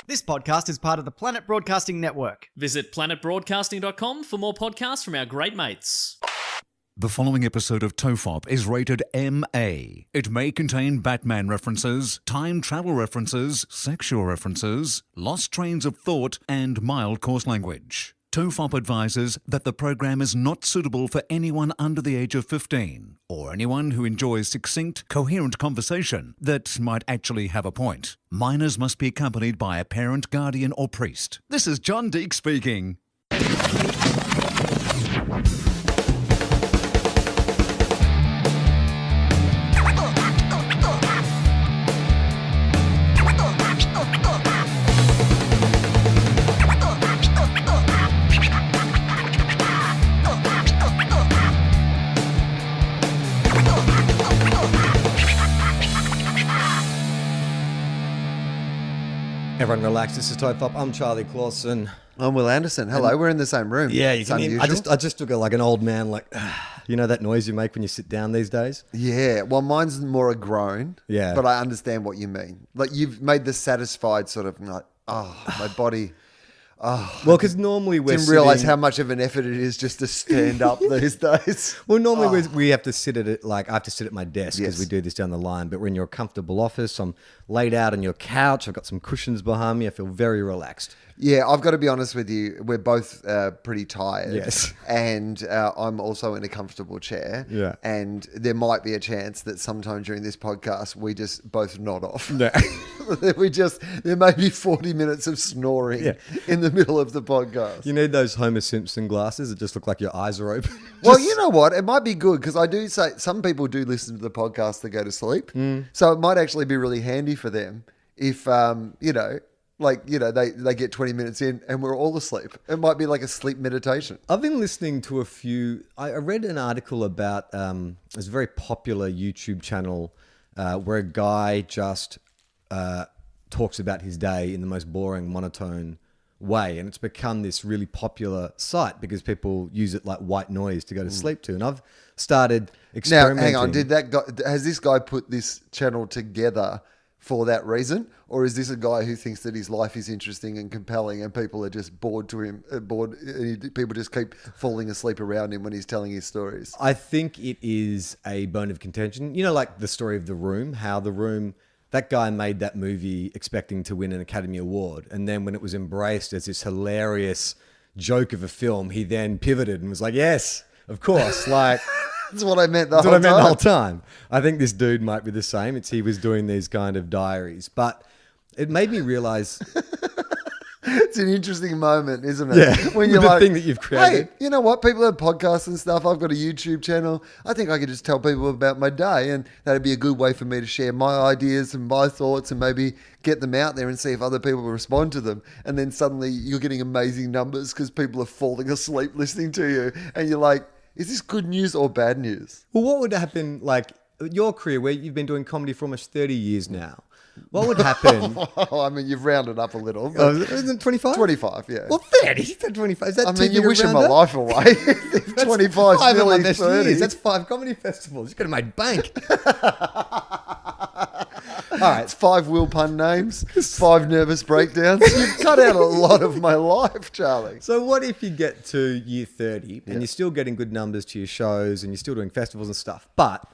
This podcast is part of the Planet Broadcasting Network. Visit planetbroadcasting.com for more podcasts from our great mates. The following episode of TOFOP is rated MA. It may contain Batman references, time travel references, sexual references, lost trains of thought, and mild coarse language. TOFOP advises that the program is not suitable for anyone under the age of 15 or anyone who enjoys succinct, coherent conversation that might actually have a point. Minors must be accompanied by a parent, guardian, or priest. This is John Deek speaking. Everyone relax. This is TOFOP. I'm Charlie Clausen. I'm Will Anderson. Hello, we're in the same room. Yeah, it's you can unusual. I just took it like an old man, like, you know that noise you make when you sit down these days? Yeah, well, mine's more a groan. Yeah. But I understand what you mean. Like, you've made the satisfied sort of, like, my body. Well, because normally we're didn't realise how much of an effort it is just to stand up these days. Well, normally we have to sit at it, like, I have to sit at my desk because Yes. we do this down the line. But we're in your comfortable office. I'm laid out on your couch. I've got some cushions behind me. I feel very relaxed. Yeah, I've got to be honest with you. We're both pretty tired. Yes. And I'm also in a comfortable chair. Yeah. And there might be a chance that sometime during this podcast, we just both nod off. No. There may be 40 minutes of snoring in the middle of the podcast. You need those Homer Simpson glasses that just look like your eyes are open. Well, you know what? It might be good because I do say some people do listen to the podcast to go to sleep. So it might actually be really handy for them if, they get 20 minutes in and we're all asleep. It might be like a sleep meditation. I've been listening to a few. I read an article about this very popular YouTube channel where a guy just talks about his day in the most boring, monotone way, and it's become this really popular site because people use it like white noise to go to sleep to. And I've started experimenting. Now, hang on. Has this guy put this channel together for that reason, or is this a guy who thinks that his life is interesting and compelling, and people are just bored? People just keep falling asleep around him when he's telling his stories? I think it is a bone of contention. You know, like the story of The Room, how The Room, that guy made that movie expecting to win an Academy Award, and then when it was embraced as this hilarious joke of a film, he then pivoted and was like, "Yes, of course, like." That's what I meant the whole time. I think this dude might be the same. He was doing these kind of diaries. But it made me realize... It's an interesting moment, isn't it? Yeah, when you're the like, thing that you've created. Hey, you know what? People have podcasts and stuff. I've got a YouTube channel. I think I could just tell people about my day, and that'd be a good way for me to share my ideas and my thoughts and maybe get them out there and see if other people will respond to them. And then suddenly you're getting amazing numbers because people are falling asleep listening to you. And you're like, is this good news or bad news? Well, what would happen, like, your career, where you've been doing comedy for almost 30 years now, what would happen? I mean, you've rounded up a little. Isn't it 25? 25, yeah. Well, 30. You said 25. Is that I too mean, big you're a wishing my round up? life away. 25 5 of my nearly best 30. years. That's 5 comedy festivals. You could have made bank. All right. It's 5 Will Pun names, 5 nervous breakdowns. You've cut out a lot of my life, Charlie. So what if you get to year 30 and you're still getting good numbers to your shows and you're still doing festivals and stuff, but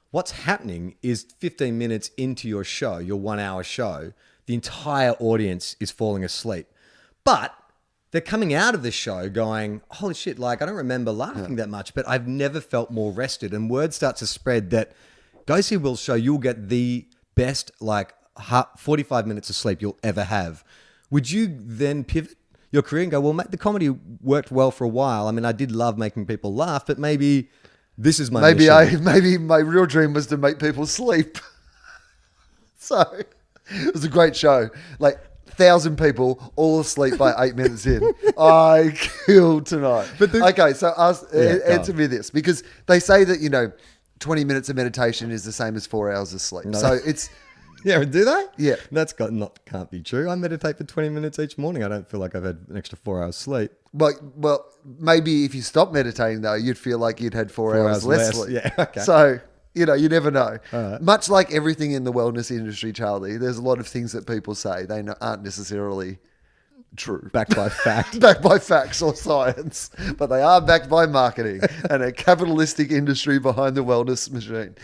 what's happening is 15 minutes into your show, your 1 hour show, the entire audience is falling asleep. But they're coming out of the show going, holy shit, like I don't remember laughing that much, but I've never felt more rested. And word starts to spread that go see Will's show, you'll get the best like 45 minutes of sleep you'll ever have. Would you then pivot your career and go, well, mate, the comedy worked well for a while. I mean, I did love making people laugh, but maybe this is my mission. Maybe my real dream was to make people sleep. So it was a great show. Like 1,000 people all asleep by 8 minutes in. I killed tonight. Okay, so answer me this, because they say that 20 minutes of meditation is the same as 4 hours of sleep. No. So it's Yeah, do they? Yeah. Can't be true. I meditate for 20 minutes each morning. I don't feel like I've had an extra 4 hours sleep. Well, maybe if you stop meditating though, you'd feel like you'd had 4 hours less sleep. Yeah, okay. So You know, you never know. right. Much like everything in the wellness industry, Charlie, there's a lot of things that people say aren't necessarily true. Backed by fact. Backed by facts or science, but they are backed by marketing and a capitalistic industry behind the wellness machine.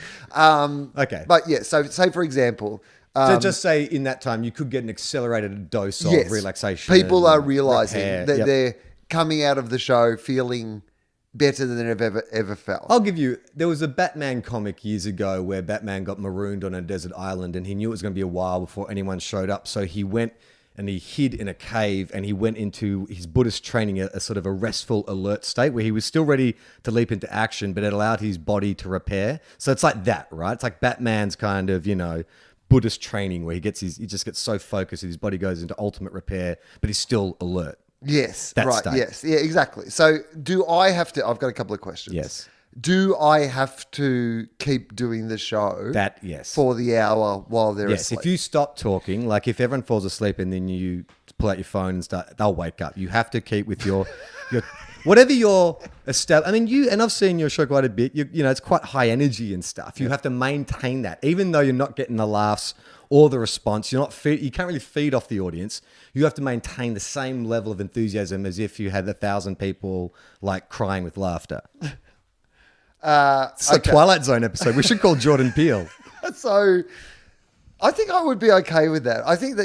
Okay. But yeah, so say for example, So just say in that time you could get an accelerated dose of yes, relaxation. people are and realizing repair. that Yep. they're coming out of the show feeling better than they've ever felt. I'll give you, there was a Batman comic years ago where Batman got marooned on a desert island and he knew it was going to be a while before anyone showed up. So he went and he hid in a cave and he went into his Buddhist training, a sort of a restful, alert state where he was still ready to leap into action, but it allowed his body to repair. So it's like that, right? It's like Batman's kind of, Buddhist training where he just gets so focused that his body goes into ultimate repair, but he's still alert. Yes, That right. state. Yes, yeah, exactly. So do I have to? I've got a couple of questions. Yes. Do I have to keep doing the show Yes. for the hour while they're Yes, asleep? if you stop talking, like if everyone falls asleep and then you pull out your phone and start, they'll wake up. You have to keep with your whatever your I mean, I've seen your show quite a bit. It's quite high energy and stuff. You have to maintain that, even though you're not getting the laughs or the response. You can't really feed off the audience. You have to maintain the same level of enthusiasm as if you had 1,000 people like crying with laughter. It's a Twilight Zone episode. We should call Jordan Peele. So I think I would be okay with that. I think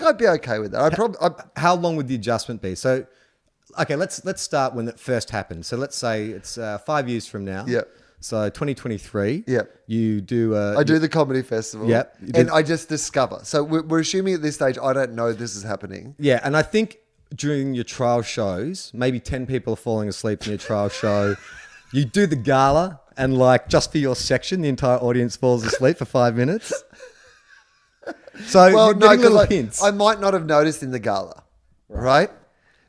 I'd be okay with that. How long would the adjustment be? So, okay, let's start when it first happened. So let's say it's 5 years from now. Yep. So 2023. Yep. You do. I do the comedy festival. Yep. And I just discover. So we're assuming at this stage, I don't know this is happening. Yeah, and I think during your trial shows, maybe 10 people are falling asleep in your trial show. You do the gala, and like just for your section, the entire audience falls asleep for 5 minutes. So you're getting little hints. I might not have noticed in the gala, right?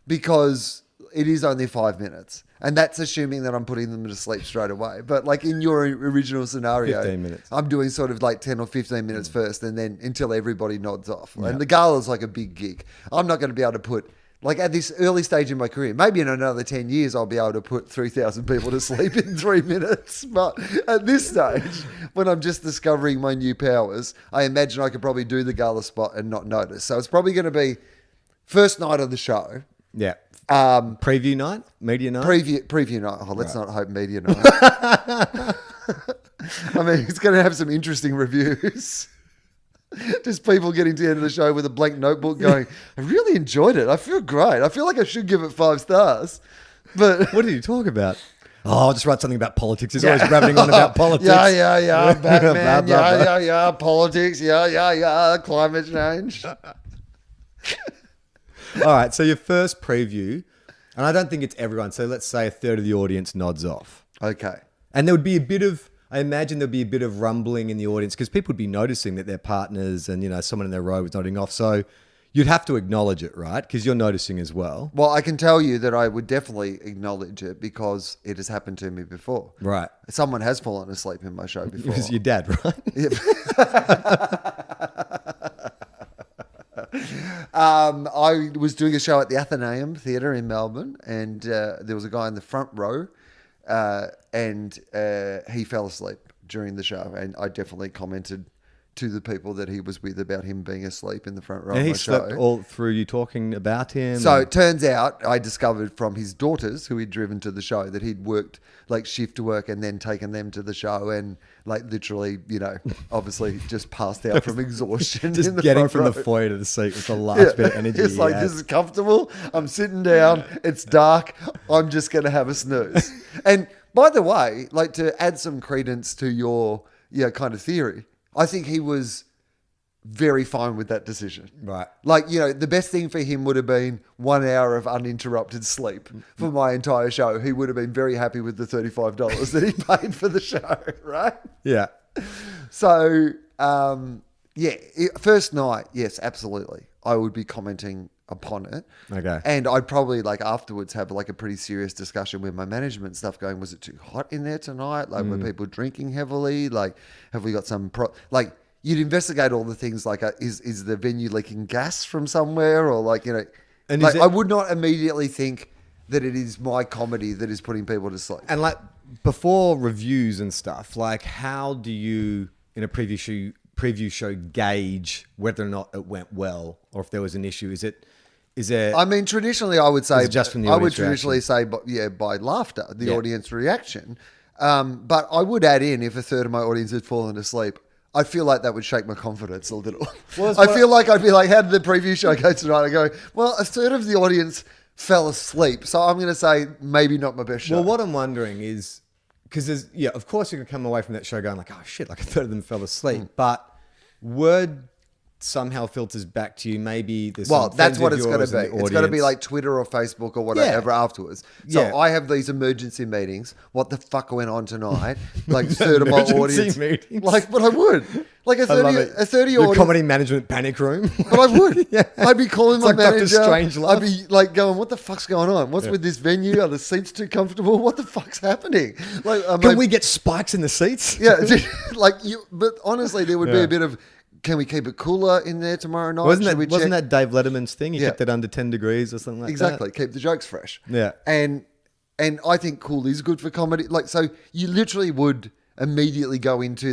Because it is only 5 minutes. And that's assuming that I'm putting them to sleep straight away. But like in your original scenario, 15 minutes. I'm doing sort of like 10 or 15 minutes first and then until everybody nods off. And the gala's like a big gig. I'm not going to be able to put, like at this early stage in my career, maybe in another 10 years, I'll be able to put 3,000 people to sleep in 3 minutes. But at this stage, when I'm just discovering my new powers, I imagine I could probably do the gala spot and not notice. So it's probably going to be first night of the show. Yeah. Preview night, media night. Preview night. Oh, let's not hope media night. I mean, it's going to have some interesting reviews. Just people getting to the end of the show with a blank notebook going, I really enjoyed it. I feel great. I feel like I should give it 5 stars. But What did you talk about? Oh, I'll just write something about politics. He's always rabbiting on about politics. Yeah. Batman. Blah, blah, blah. Yeah. Politics. Yeah. Climate change. All right, so your first preview, and I don't think it's everyone. So let's say a third of the audience nods off. Okay. And there would be I imagine there'd be a bit of rumbling in the audience because people would be noticing that their partners and, someone in their row was nodding off. So you'd have to acknowledge it, right? Because you're noticing as well. Well, I can tell you that I would definitely acknowledge it because it has happened to me before. Right. Someone has fallen asleep in my show before. It was your dad, right? I was doing a show at the Athenaeum Theatre in Melbourne, and there was a guy in the front row, and he fell asleep during the show, and I definitely commented to the people that he was with about him being asleep in the front row And of he my slept show. all through you talking about him. So it turns out I discovered from his daughters who he'd driven to the show that he'd worked like shift work and then taken them to the show and like literally, obviously just passed out from exhaustion. just in the getting front from row. the foyer to the seat was the last bit of energy. It's he like, had. this is comfortable. I'm sitting down. It's dark. I'm just going to have a snooze. And by the way, like to add some credence to your kind of theory, I think he was very fine with that decision. Right. Like, the best thing for him would have been 1 hour of uninterrupted sleep for my entire show. He would have been very happy with the $35 that he paid for the show, right? Yeah. So, first night, yes, absolutely. I would be commenting upon it. Okay. And I'd probably afterwards have a pretty serious discussion with my management stuff going, was it too hot in there tonight? Like, were people drinking heavily? Like, have we got some you'd investigate all the things like, is the venue leaking gas from somewhere? Or And I would not immediately think that it is my comedy that is putting people to sleep. And before reviews and stuff, like how do you in a preview show gauge whether or not it went well or if there was an issue? Is there? I mean, traditionally, I would say just from the I would audience traditionally say, by laughter, the audience reaction. But I would add in if a third of my audience had fallen asleep. I feel like that would shake my confidence a little. I feel like I'd be like, how did the preview show go tonight? I go, well, a third of the audience fell asleep. So I'm going to say maybe not my best show. Well, what I'm wondering is, because of course you can come away from that show going like, oh shit, like a third of them fell asleep. But word somehow filters back to you. Maybe there's that's what it's going to be. It's going to be like Twitter or Facebook or whatever afterwards. So I have these emergency meetings. What the fuck went on tonight? Like third of my audience. Meetings. Like, but I would. Like a 30 the audience. comedy management panic room. But I would. I'd be calling my like Dr. manager. Strangelove. I'd be like going, what the fuck's going on? What's with this venue? Are the seats too comfortable? What the fuck's happening? Like, Can we get spikes in the seats? Yeah. But honestly, there would be a bit of, can we keep it cooler in there tomorrow night? Wasn't that Dave Letterman's thing? He kept it under 10 degrees or something like that. Exactly. Keep the jokes fresh. Yeah. And I think cool is good for comedy. Like, so you literally would immediately go into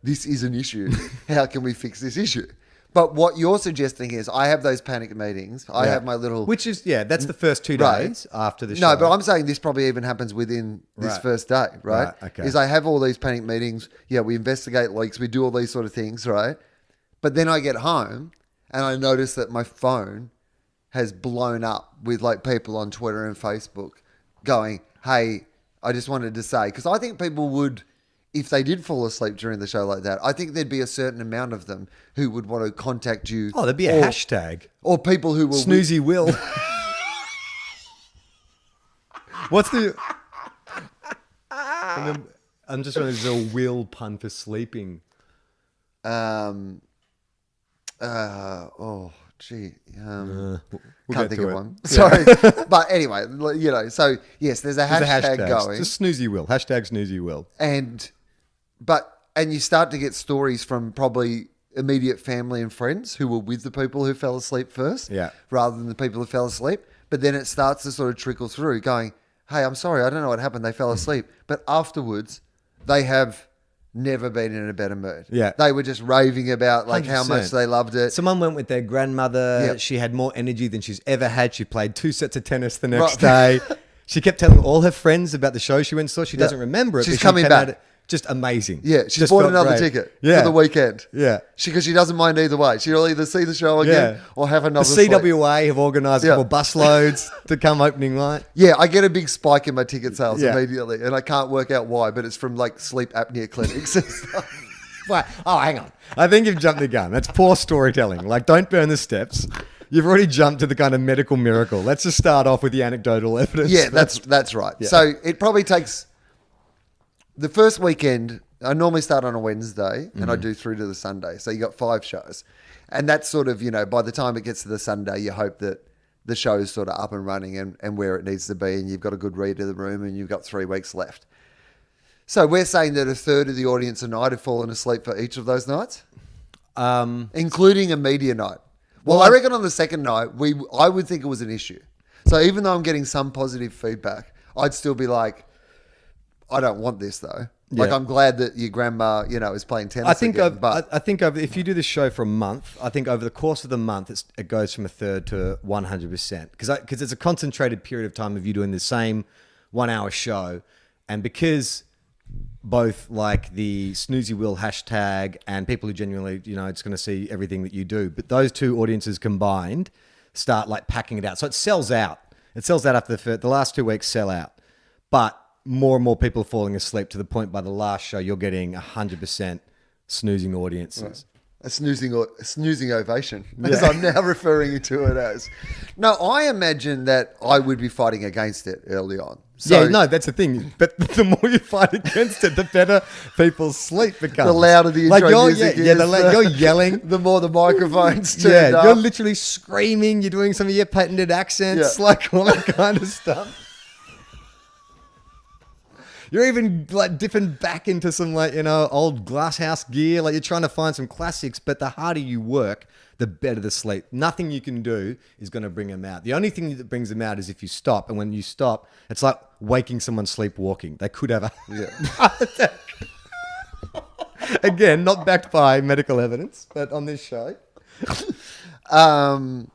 this is an issue. How can we fix this issue? But what you're suggesting is I have those panic meetings. I have my little... Which is, that's the first 2 days after the show. No, but I'm saying this probably even happens within this first day, right? Okay. Is I have all these panic meetings. Yeah, we investigate leaks. We do all these sort of things, right? But then I get home and I notice that my phone has blown up with like people on Twitter and Facebook going, hey, I just wanted to say, because I think people would, if they did fall asleep during the show like that, I think there'd be a certain amount of them who would want to contact you. Oh, there'd be a hashtag. Or people who will... Snoozy Will. What's the... I'm just trying to do a will pun for sleeping. We'll get can't think to of it. one. Sorry. But anyway, so yes, there's a hashtag going. Just Snoozy Will. Hashtag Snoozy Will. And you start to get stories from probably immediate family and friends who were with the people who fell asleep first, rather than the people who fell asleep. But then it starts to sort of trickle through going, hey, I'm sorry, I don't know what happened. They fell asleep. But afterwards, they have never been in a better mood. Yeah. They were just raving about like 100%. how much they loved it. Someone went with their grandmother. Yep. She had more energy than she's ever had. She played 2 sets of tennis the next day. She kept telling all her friends about the show she went and saw. She doesn't remember it. She's but coming she came back. out just amazing. Yeah, she Just bought felt another great. ticket Yeah. for the weekend. Yeah. Because she doesn't mind either way. She'll either see the show again or have The another sleep. CWA have organised a couple busloads to come opening night. Yeah, I get a big spike in my ticket sales Yeah. immediately, and I can't work out why, but it's from like sleep apnea clinics and stuff. Wait, oh, hang on. I think you've jumped the gun. That's poor storytelling. Like, don't burn the steps. You've already jumped to the kind of medical miracle. Let's just start off with the anecdotal evidence. Yeah, that's right. Yeah. So it probably takes the first weekend. I normally start on a Wednesday and I do through to the Sunday. So you got 5 shows. And that's sort of, by the time it gets to the Sunday, you hope that the show is sort of up and running and where it needs to be, and you've got a good read of the room and you've got 3 weeks left. So we're saying that a third of the audience tonight have fallen asleep for each of those nights, including a media night. Well, I reckon on the second night, I would think it was an issue. So even though I'm getting some positive feedback, I'd still be like, I don't want this though. Like, I'm glad that your grandma, is playing tennis. I think again, but I think if you do this show for a month, I think over the course of the month, it goes from a third to 100%. Because it's a concentrated period of time of you doing the same 1 hour show. And because both like the Snoozy Will hashtag and people who genuinely, it's going to see everything that you do, but those two audiences combined start like packing it out. So it sells out. It sells out after the last 2 weeks sell out. But more and more people are falling asleep to the point by the last show, you're getting 100% snoozing audiences. a snoozing ovation, as I'm now referring to it as. No, I imagine that I would be fighting against it early on. So That's the thing. But the more you fight against it, the better people's sleep becomes. the louder the intro music is. You're yelling. The more the microphones turned up. You're literally screaming. You're doing some of your patented accents, like all that kind of stuff. You're even like dipping back into some old glasshouse gear. Like you're trying to find some classics, but the harder you work, the better the sleep. Nothing you can do is going to bring them out. The only thing that brings them out is if you stop. And when you stop, it's like waking someone sleepwalking. They could have a heart attack. Again, not backed by medical evidence, but on this show. I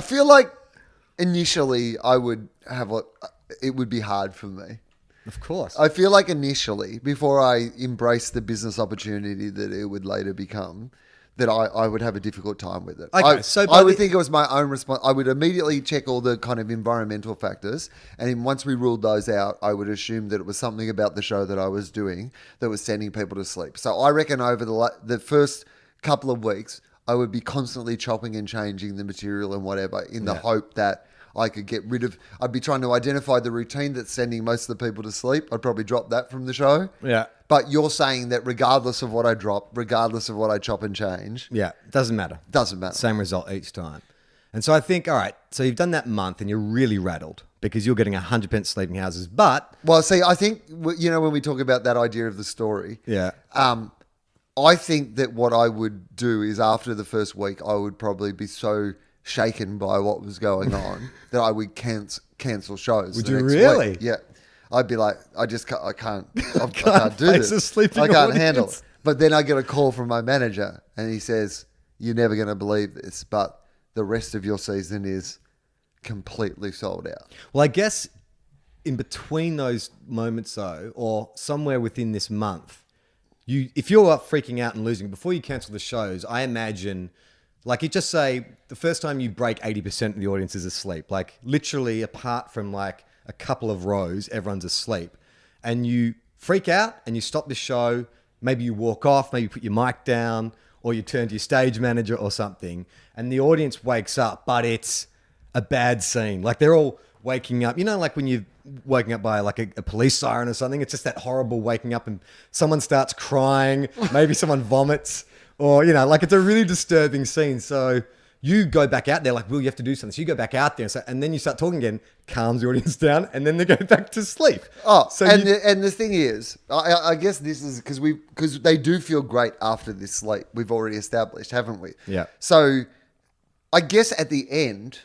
feel like initially it would be hard for me. Of course. I feel like initially, before I embraced the business opportunity that it would later become, that I would have a difficult time with it. Okay, I would think it was my own response. I would immediately check all the kind of environmental factors. And then once we ruled those out, I would assume that it was something about the show that I was doing that was sending people to sleep. So I reckon over the first couple of weeks, I would be constantly chopping and changing the material and whatever in the hope that I could get rid of. I'd be trying to identify the routine that's sending most of the people to sleep. I'd probably drop that from the show. Yeah. But you're saying that regardless of what I drop, regardless of what I chop and change, Yeah, doesn't matter. doesn't matter. Same result each time. And so I think, all right, so you've done that month and you're really rattled because you're getting 100% sleeping houses. But Well, see, I think, when we talk about that idea of the story, yeah, I think that what I would do is after the first week, I would probably be so shaken by what was going on that I would cancel shows. Would the you next really? week. Yeah. I'd be like, I can't do face this. a sleeping I can't handle audience. it. But then I get a call from my manager and he says, you're never going to believe this, but the rest of your season is completely sold out. well, I guess in between those moments though, or somewhere within this month, if you're up freaking out and losing, before you cancel the shows, I imagine, like you just say, the first time you break 80% of the audience is asleep. Like literally apart from like a couple of rows, everyone's asleep. And you freak out and you stop the show. Maybe you walk off, maybe you put your mic down, or you turn to your stage manager or something. And the audience wakes up, but it's a bad scene. Like they're all waking up. You know, like when you're waking up by like a police siren or something, it's just that horrible waking up and someone starts crying, maybe someone vomits, or, you know, like it's a really disturbing scene. So you go back out there like, Will, you have to do something. So you go back out there and then you start talking again, calms the audience down, and then they go back to sleep. Oh, so and the thing is, I guess this is because they do feel great after this sleep. We've already established, haven't we? Yeah. So I guess at the end,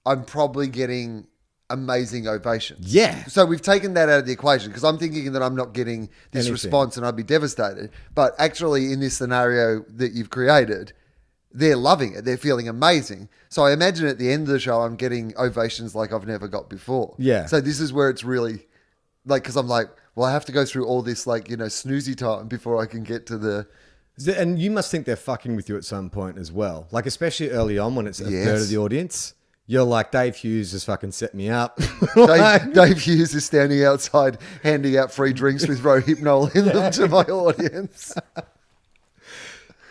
I'm probably getting amazing ovations. Yeah. So we've taken that out of the equation because I'm thinking that I'm not getting this Anything. response and I'd be devastated. But actually in this scenario that you've created, they're loving it. They're feeling amazing. So I imagine at the end of the show, I'm getting ovations like I've never got before. Yeah. So this is where it's really like, because I'm like, well, I have to go through all this like, snoozy time before I can get to the... And you must think they're fucking with you at some point as well. Like, especially early on when it's a Yes. third of the audience. You're like, Dave Hughes just fucking set me up. Dave Hughes is standing outside handing out free drinks with Rohypnol in them to my audience.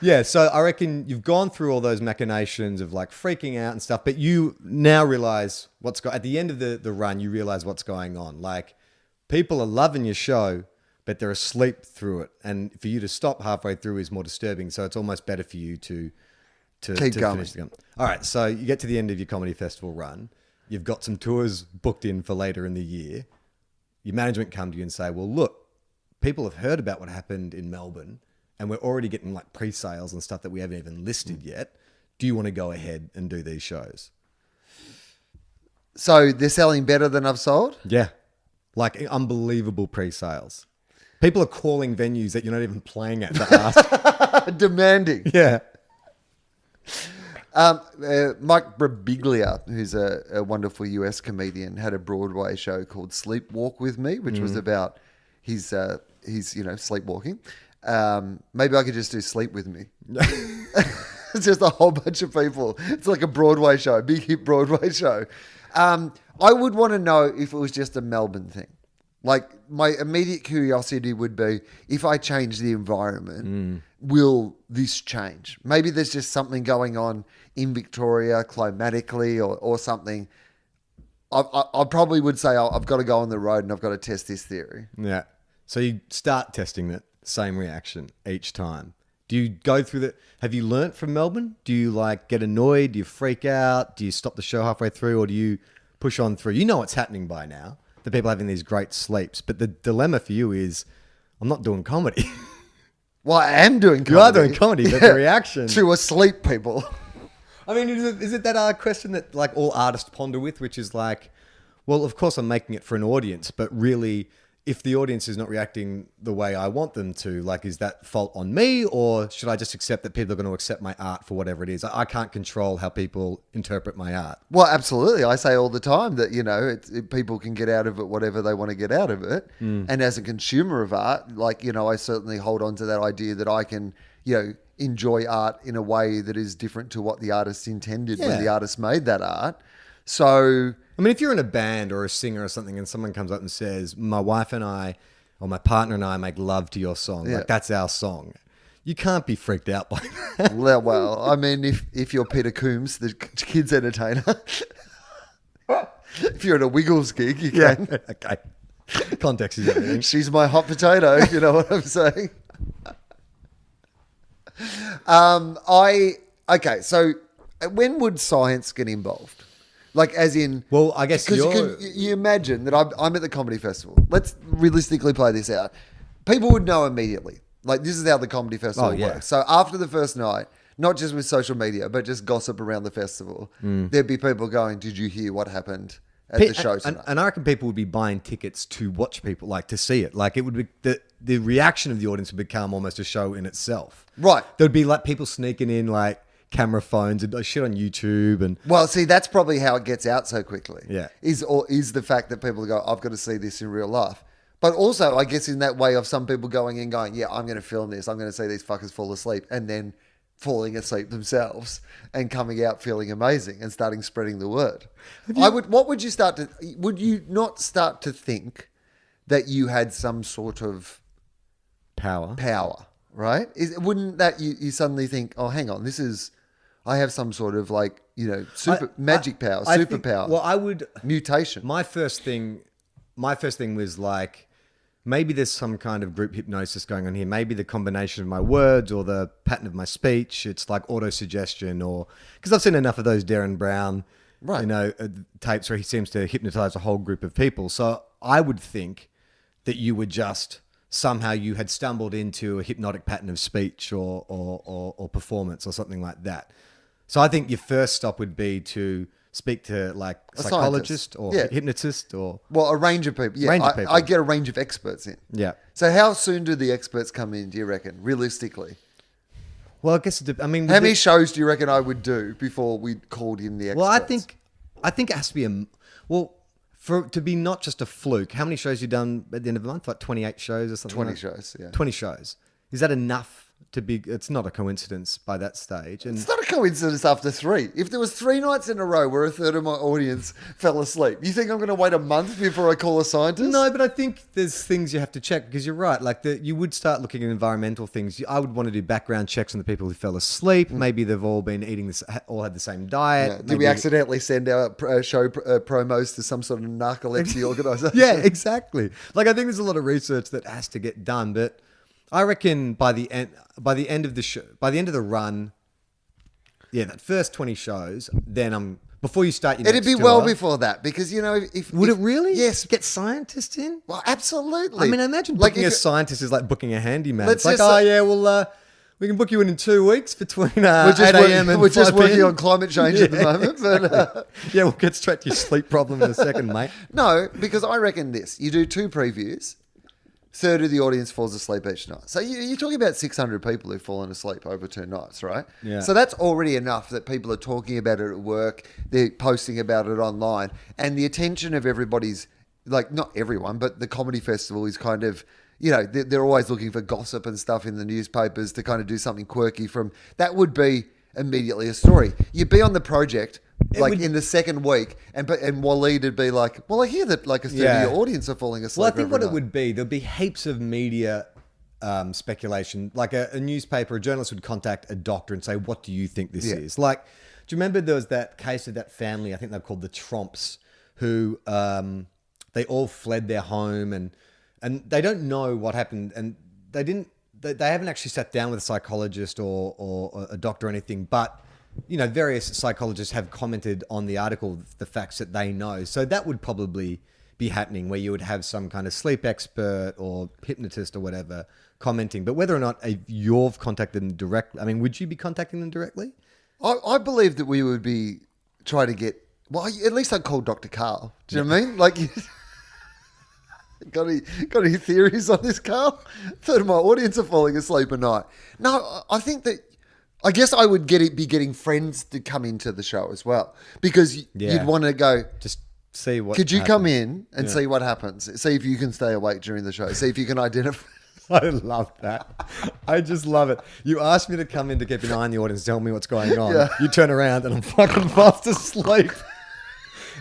Yeah, so I reckon you've gone through all those machinations of like freaking out and stuff, but you now realize at the end of the run, you realize what's going on. Like, people are loving your show, but they're asleep through it. And for you to stop halfway through is more disturbing. So it's almost better for you to Keep going. finish the game. All right, so you get to the end of your comedy festival run. You've got some tours booked in for later in the year. Your management come to you and say, well, look, people have heard about what happened in Melbourne, and we're already getting like pre-sales and stuff that we haven't even listed yet. Do you want to go ahead and do these shows? So they're selling better than I've sold? Yeah. Like unbelievable pre-sales. People are calling venues that you're not even playing at to ask. Demanding. Yeah. Mike Birbiglia, who's a wonderful US comedian, had a Broadway show called Sleepwalk with Me, which was about his sleepwalking. Maybe I could just do Sleep with Me. It's just a whole bunch of people. It's like a Broadway show, big hit Broadway show. I would want to know if it was just a Melbourne thing. Like, my immediate curiosity would be, if I change the environment, will this change? Maybe there's just something going on in Victoria climatically or something. I probably would say I've got to go on the road and I've got to test this theory. Yeah. So you start testing it, same reaction each time. Do you go through that? Have you learnt from Melbourne? Do you like get annoyed? Do you freak out? Do you stop the show halfway through, or do you push on through? You know what's happening by now. The people having these great sleeps. But the dilemma for you is, I'm not doing comedy. Well, I am doing comedy. You are doing comedy, but the reaction to asleep people. I mean, is it that question that like all artists ponder with, which is like, well, of course I'm making it for an audience, but really, if the audience is not reacting the way I want them to, like, is that fault on me, or should I just accept that people are going to accept my art for whatever it is? I can't control how people interpret my art. Well, absolutely. I say all the time that, people can get out of it whatever they want to get out of it. And as a consumer of art, like, I certainly hold on to that idea that I can, enjoy art in a way that is different to what the artist intended when Yeah. the artist made that art. So, I mean, if you're in a band or a singer or something and someone comes up and says, my wife and I, or my partner and I make love to your song, Yeah. like that's our song, you can't be freaked out by that. well, I mean, if you're Peter Coombs, the kids entertainer, if you're at a Wiggles gig, you can. Okay. Context is everything. She's my hot potato, you know what I'm saying? Okay, so when would science get involved? Like, as in... Well, I guess Because you imagine that I'm at the comedy festival. Let's realistically play this out. People would know immediately. Like, this is how the comedy festival yeah. works. So after the first night, not just with social media, but just gossip around the festival, there'd be people going, did you hear what happened at the show tonight? And I reckon people would be buying tickets to watch people, like to see it. Like it would be the reaction of the audience would become almost a show in itself. Right. There'd be like people sneaking in like camera phones and shit on YouTube and Well, see, that's probably how it gets out so quickly. Yeah. Is the fact that people go, I've got to see this in real life. But also, I guess in that way of some people going in going, yeah, I'm going to film this. I'm going to see these fuckers fall asleep. And then falling asleep themselves and coming out feeling amazing and starting spreading the word. Would you not start to think that you had some sort of power. right? Wouldn't that you suddenly think, oh, hang on, I have some sort of like, magic power, superpower. Well, I would. Mutation. My first thing was like, maybe there's some kind of group hypnosis going on here. Maybe the combination of my words or the pattern of my speech. It's like auto-suggestion because I've seen enough of those Darren Brown, Right. tapes where he seems to hypnotize a whole group of people. So I would think that you were just somehow you had stumbled into a hypnotic pattern of speech or performance or something like that. So I think your first stop would be to speak to like a psychologist or hypnotist or Well, a range of people. Yeah, Range of people. I get a range of experts in. yeah. So how soon do the experts come in, do you reckon, realistically? Well, I guess I mean, How many shows do you reckon I would do before we called in the experts? well, I think it has to be for it to be not just a fluke. How many shows you done at the end of the month? Like 28 shows or something. 20 like that? shows, yeah. 20 shows. Is that enough to be? It's not a coincidence by that stage. And It's not a coincidence after 3. If there was 3 nights in a row where a third of my audience fell asleep, you think I'm going to wait a month before I call a scientist? no, but I think there's things you have to check because you're right. Like you would start looking at environmental things. I would want to do background checks on the people who fell asleep. Maybe they've all been eating this, all had the same diet. Yeah. Did Maybe- we accidentally send our show promos to some sort of narcolepsy organisation? Yeah, exactly. Like I think there's a lot of research that has to get done, but I reckon by the end of the show, by the end of the run, yeah, that first 20 shows, then before you start your It'd next be tour, well before that because, if... Would it really? Yes. Get scientists in? Well, absolutely. I mean, imagine Like, booking if a scientist is like booking a handyman. Let's It's like, just oh say- yeah, well, we can book you in 2 weeks between We're 8 just, a.m. and we're just 5 working p.m. on climate change at the moment. But Yeah, we'll get straight to your sleep problem in a second, mate. no, because I reckon this. You do 2 previews, third of the audience falls asleep each night. So you're talking about 600 people who've fallen asleep over 2 nights, right? Yeah. So that's already enough that people are talking about it at work, they're posting about it online, and the attention of everybody's, like, not everyone, but the comedy festival is kind of, they're always looking for gossip and stuff in the newspapers to kind of do something quirky from, that would be immediately a story. You'd be on the project in the second week, and Waleed would be like, well, I hear that like a third of your audience are falling asleep. Well, I think every what it night." would be, there'd be heaps of media speculation. Like a newspaper, a journalist would contact a doctor and say, what do you think this is? Like, do you remember there was that case of that family, I think they're called the Tromps, who they all fled their home and they don't know what happened and they haven't actually sat down with a psychologist or a doctor or anything, but various psychologists have commented on the article, the facts that they know. So that would probably be happening where you would have some kind of sleep expert or hypnotist or whatever commenting. But whether or not you've contacted them directly, I mean, would you be contacting them directly? I believe that we would be trying to get, well, at least I'd call Dr. Carl. Do you know what I mean? Like, got any theories on this, Carl? A third of my audience are falling asleep at night. No, I think that, I guess I would be getting friends to come into the show as well, because you'd want to go, Just see what could you happens. come in and see what happens? See if you can stay awake during the show. See if you can identify. I love that. I just love it. You asked me to come in to keep an eye on the audience, tell me what's going on. Yeah. You turn around and I'm fucking fast asleep.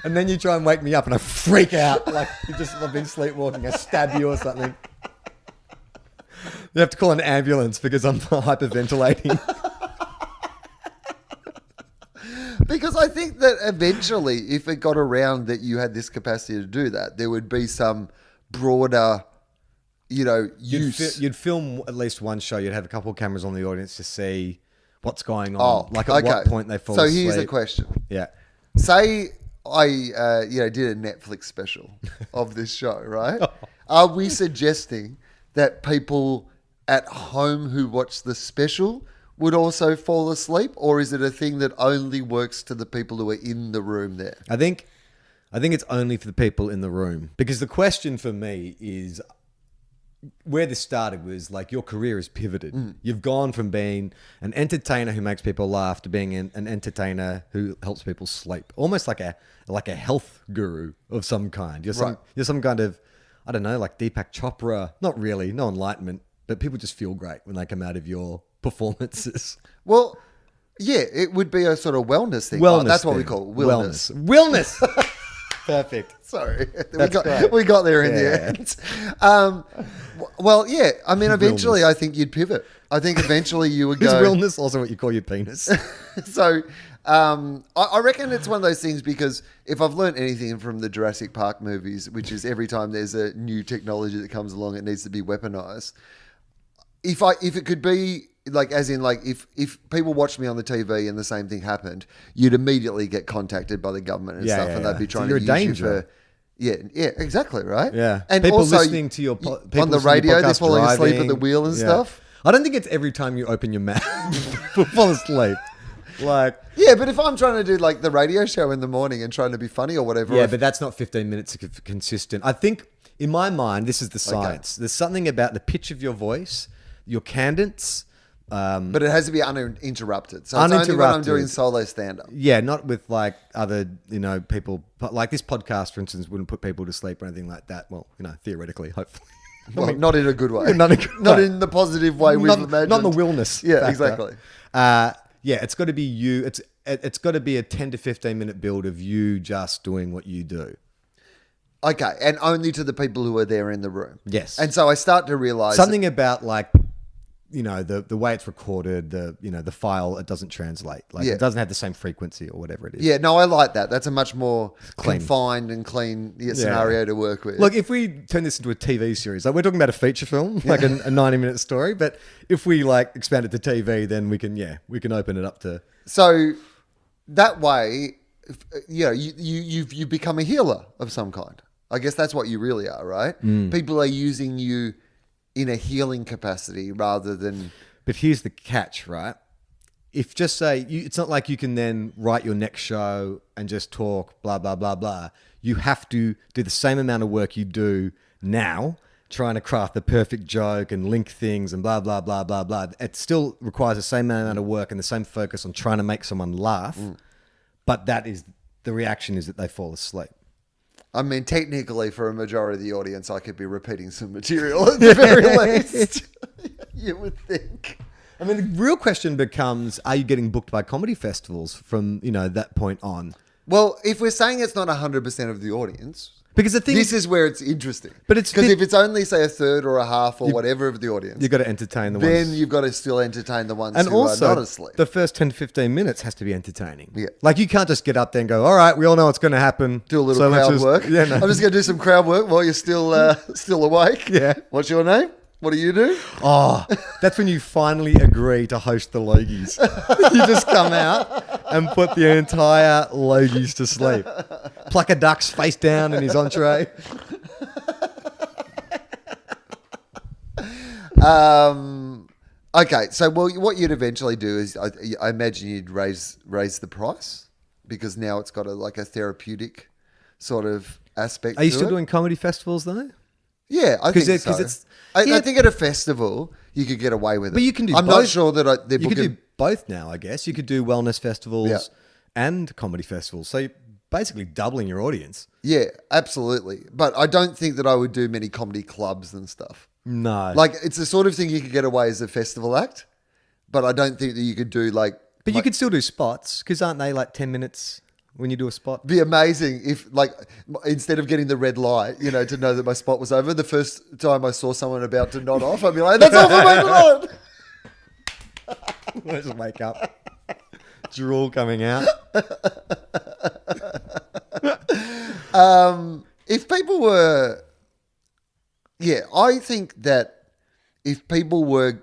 And then you try and wake me up and I freak out. Like I've been sleepwalking. I stab you or something. You have to call an ambulance because I'm hyperventilating. Because I think that eventually, if it got around that you had this capacity to do that, there would be some broader, use. You'd film at least one show. You'd have a couple of cameras on the audience to see what's going on. Like at what point they fall asleep. So here's a question. Yeah. Say I did a Netflix special of this show, right? Are we suggesting that people at home who watch the special would also fall asleep, or is it a thing that only works to the people who are in the room there? I think it's only for the people in the room, because the question for me is where this started was like your career has pivoted. You've gone from being an entertainer who makes people laugh to being an entertainer who helps people sleep, almost like a health guru of some kind. You're some kind of, I don't know, like Deepak Chopra. Not really, no enlightenment, but people just feel great when they come out of your performances. Well, yeah, it would be a sort of wellness thing. Wellness That's what we thing. call wellness. Wellness. Perfect. Sorry, Great. we got there in the end. Well, yeah. I mean, eventually, I think you'd pivot. I think eventually you would Is go. wellness also what you call your penis? So, I reckon it's one of those things, because if I've learned anything from the Jurassic Park movies, which is every time there's a new technology that comes along, it needs to be weaponized. If it could be like, as in like, if people watched me on the TV and the same thing happened, you'd immediately get contacted by the government and stuff, and they'd be So trying you're to a use danger. you for. Yeah, exactly, right? Yeah. And people also, listening to your people on the listening to your radio, they're podcast falling asleep at driving. the wheel and Yeah. stuff. I don't think it's every time you open your mouth fall asleep. Like, Yeah, but if I'm trying to do like the radio show in the morning and trying to be funny or whatever, yeah, but that's not 15 minutes consistent. I think in my mind, this is the science. There's something about the pitch of your voice, your cadence. but it has to be uninterrupted. So it's only when I'm Uninterrupted. doing solo stand-up. Yeah, not with like other, people. Like this podcast, for instance, wouldn't put people to sleep or anything like that. Well, theoretically, hopefully. Well, not in a good way. Not in a good Not way. in the positive way we've not, imagined. not in the willness. Yeah, factor. exactly. Yeah, it's got to be you. It's got to be a 10 to 15 minute build of you just doing what you do. Okay, and only to the people who are there in the room. Yes. And so I start to realize Something about like, the way it's recorded, the file, it doesn't translate. Like Yeah. it doesn't have the same frequency or whatever it is. Yeah, no, I like that. That's a much more Clean. confined and clean scenario to work with. Look, if we turn this into a TV series, like we're talking about a feature film, like a 90-minute story, but if we like expand it to TV, then we can open it up to. So that way, you become a healer of some kind. I guess that's what you really are, right? People are using you in a healing capacity rather than. But here's the catch, right? If just say, it's not like you can then write your next show and just talk, blah, blah, blah, blah. You have to do the same amount of work you do now, trying to craft the perfect joke and link things and blah, blah, blah, blah, blah. It still requires the same amount of work and the same focus on trying to make someone laugh. But the reaction is that they fall asleep. I mean, technically, for a majority of the audience, I could be repeating some material at the very least. You would think. I mean, the real question becomes, are you getting booked by comedy festivals from, that point on? Well, if we're saying it's not 100% of the audience, Because the thing this is where it's interesting. But it's because thi- if it's only, say, a third or a half or whatever of the audience, you've got to entertain the then ones. you've got to still entertain the ones And who also, are not asleep. the first 10 to 15 minutes has to be entertaining. Yeah. Like, you can't just get up there and go, all right, we all know what's going to happen. Do a little so let's crowd just-" work. Yeah, no. I'm just going to do some crowd work while you're still still awake. Yeah. What's your name? What do you do? Oh, that's when you finally agree to host the Logies. You just come out and put the entire Logies to sleep. pluck a duck's face down in his entree. Okay, so what you'd eventually do is, I imagine you'd raise the price because now it's got a therapeutic sort of aspect. Are you to still it. doing comedy festivals though? Yeah, I think so. it's I think at a festival you could get away with it. But you can do I'm both. not sure that they're You could booking. do both now, I guess. You could do wellness festivals Yeah. and comedy festivals. So you're basically doubling your audience. Yeah, absolutely. But I don't think that I would do many comedy clubs and stuff. No. Like, it's the sort of thing you could get away as a festival act, but I don't think that you could do But you could still do spots because aren't they like 10 minutes when you do a spot? Be amazing if, instead of getting the red light, to know that my spot was over, the first time I saw someone about to nod off, I'd be like, that's all for my blood. Let's wake up. Drool coming out. If people were, I think that if people were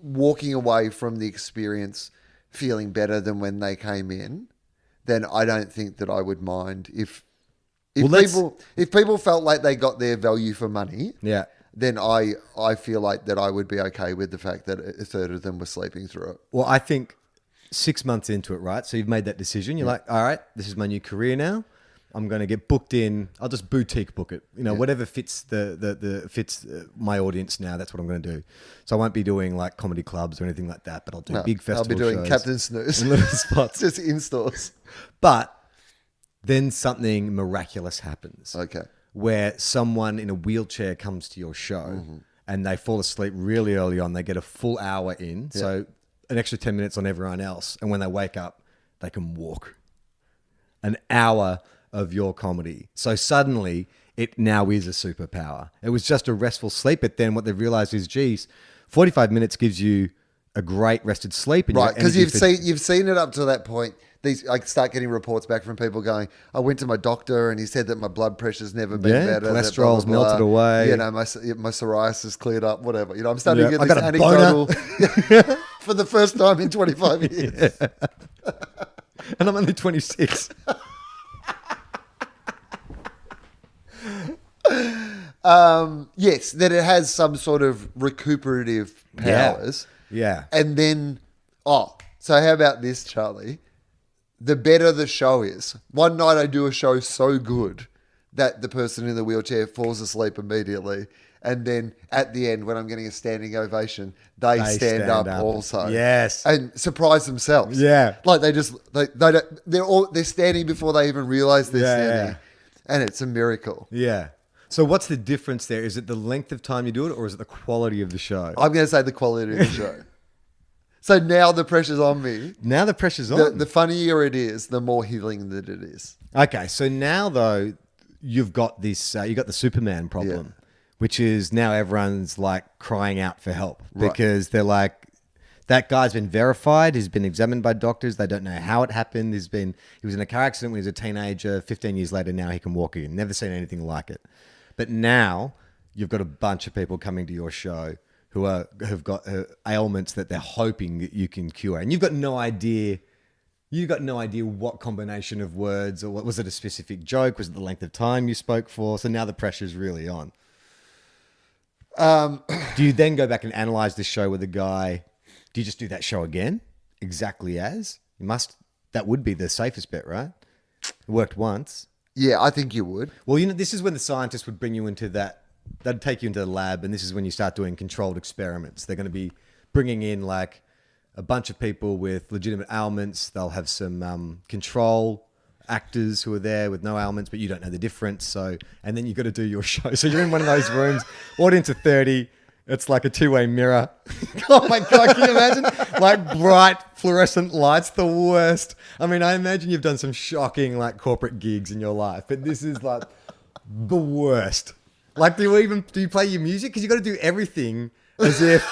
walking away from the experience feeling better than when they came in, then I don't think that I would mind if people felt like they got their value for money. Yeah. Then I feel like that I would be okay with the fact that a third of them were sleeping through it. Well, I think 6 months into it, right? So you've made that decision. You're like, all right, this is my new career now. I'm going to get booked in. I'll just boutique book it. Whatever fits fits my audience now. That's what I'm going to do. So I won't be doing like comedy clubs or anything like that. But I'll do big festival shows. I'll be doing Captain Snooze and little spots, just in stores. But then something miraculous happens. Okay. Where someone in a wheelchair comes to your show and they fall asleep really early on. They get a full hour in, so an extra 10 minutes on everyone else. And when they wake up, they can walk. An hour of your comedy. So suddenly, it now is a superpower. It was just a restful sleep, but then what they've realized is, geez, 45 minutes gives you a great rested sleep. And right, because you've seen it up to that point. I start getting reports back from people going, I went to my doctor and he said that my blood pressure's never been better. Cholesterol's melted away. My psoriasis cleared up, whatever. I'm starting to get I this got a anecdotal for the first time in 25 years. Yeah. And I'm only 26. Yes, that it has some sort of recuperative powers. Yeah. And then, so how about this, Charlie? The better the show is. One night I do a show so good that the person in the wheelchair falls asleep immediately. And then at the end, when I'm getting a standing ovation, they stand up also. Yes. And surprise themselves. Yeah. Like they're standing before they even realize they're standing. Yeah. And it's a miracle. Yeah. So what's the difference there? Is it the length of time you do it or is it the quality of the show? I'm going to say the quality of the show. So now the pressure's on me. Now the pressure's on. The funnier it is, the more healing that it is. Okay, so now though, you've got this, you got the Superman problem, which is now everyone's like crying out for help because they're like, that guy's been verified. He's been examined by doctors. They don't know how it happened. He was in a car accident when he was a teenager. 15 years later, now he can walk again. Never seen anything like it. But now you've got a bunch of people coming to your show who have got ailments that they're hoping that you can cure, and you've got no idea. You've got no idea what combination of words, or what was it a specific joke? Was it the length of time you spoke for? So now the pressure's really on. Do you then go back and analyze this show with the guy? Do you just do that show again, exactly as you must? That would be the safest bet, right? It worked once. Yeah, I think you would. Well, this is when the scientists would bring you into that. They'd take you into the lab, and this is when you start doing controlled experiments. They're going to be bringing in like a bunch of people with legitimate ailments. They'll have some control actors who are there with no ailments, but you don't know the difference. So, and then you've got to do your show. So you're in one of those rooms, audience of 30. It's like a two-way mirror. Oh my God, can you imagine? Like bright fluorescent lights, the worst. I mean, I imagine you've done some shocking like corporate gigs in your life, but this is like the worst. Like, do you play your music? Because you got to do everything as if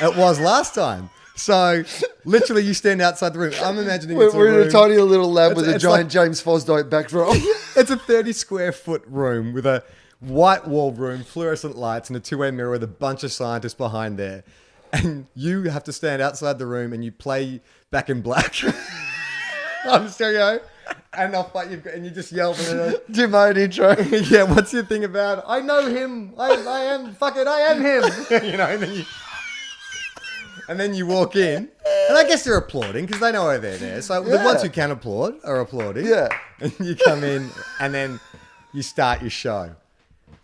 it was last time. So literally you stand outside the room. I'm imagining we're in a tiny little lab with a giant James Fosdyke backdrop. It's a 30 square foot room with a white wall room, fluorescent lights, and a two-way mirror with a bunch of scientists behind there. And you have to stand outside the room and you play Back in Black on stereo And and you just yell for it. Do my own intro. Yeah, what's your thing about? I know him. I am him. And then you walk in, and I guess they're applauding because they know why they're there. So the ones who can applaud are applauding. Yeah. And you come in, and then you start your show.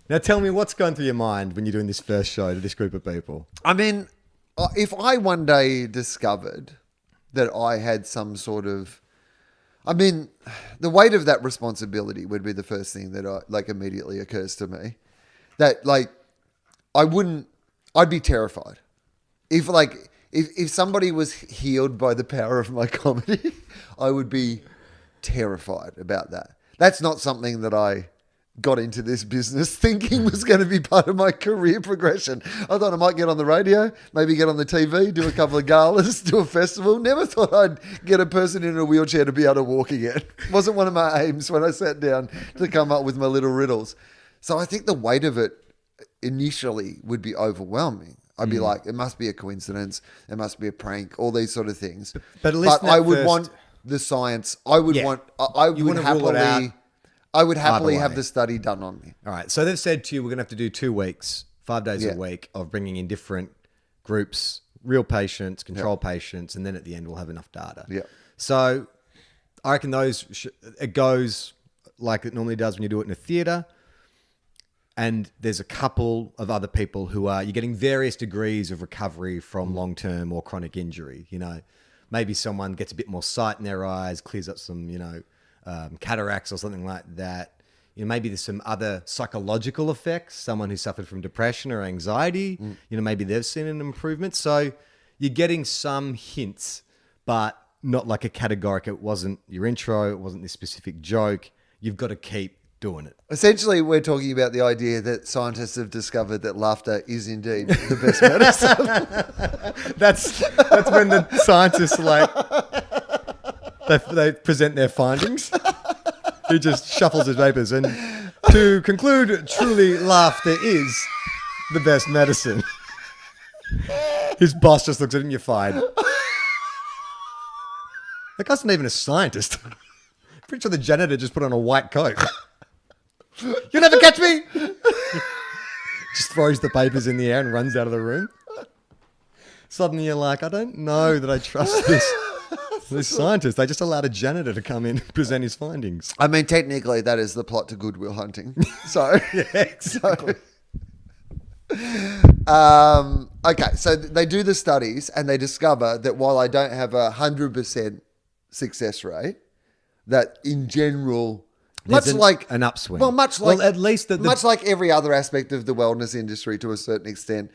Now tell me what's going through your mind when you're doing this first show to this group of people. I mean, if I one day discovered that I had some sort of, I mean, the weight of that responsibility would be the first thing that immediately occurs to me. That I'd be terrified. If somebody was healed by the power of my comedy, I would be terrified about that. That's not something that I got into this business thinking was going to be part of my career progression. I thought I might get on the radio, maybe get on the TV, do a couple of galas, do a festival. Never thought I'd get a person in a wheelchair to be able to walk again. Wasn't one of my aims when I sat down to come up with my little riddles. So I think the weight of it initially would be overwhelming. I'd be like, it must be a coincidence. It must be a prank, all these sort of things. But at least I would want the science. I would happily have the study done on me. All right. So they've said to you, we're going to have to do 2 weeks, 5 days a week of bringing in different groups, real patients, control patients, and then at the end we'll have enough data. Yeah. So I reckon it goes like it normally does when you do it in a theatre. And there's a couple of other people you're getting various degrees of recovery from long-term or chronic injury. You know, maybe someone gets a bit more sight in their eyes, clears up some, cataracts or something like that. You know, maybe there's some other psychological effects. Someone who suffered from depression or anxiety, maybe they've seen an improvement. So you're getting some hints, but not like a categoric. It wasn't your intro. It wasn't this specific joke. You've got to keep doing it. Essentially, we're talking about the idea that scientists have discovered that laughter is indeed the best medicine. That's when the scientists they present their findings. He just shuffles his papers, and to conclude, truly laughter is the best medicine. His boss just looks at him, you're fired. That guy's not even a scientist. Pretty sure the janitor just put on a white coat. You'll never catch me! Just throws the papers in the air and runs out of the room. Suddenly you're like, I don't know that I trust this scientist. They just allowed a janitor to come in and present his findings. I mean, technically, that is the plot to Good Will Hunting. So, Yeah, exactly. Okay, so they do the studies and they discover that while I don't have 100% success rate, that in general, There's an upswing. Well, much like at least much like every other aspect of the wellness industry to a certain extent,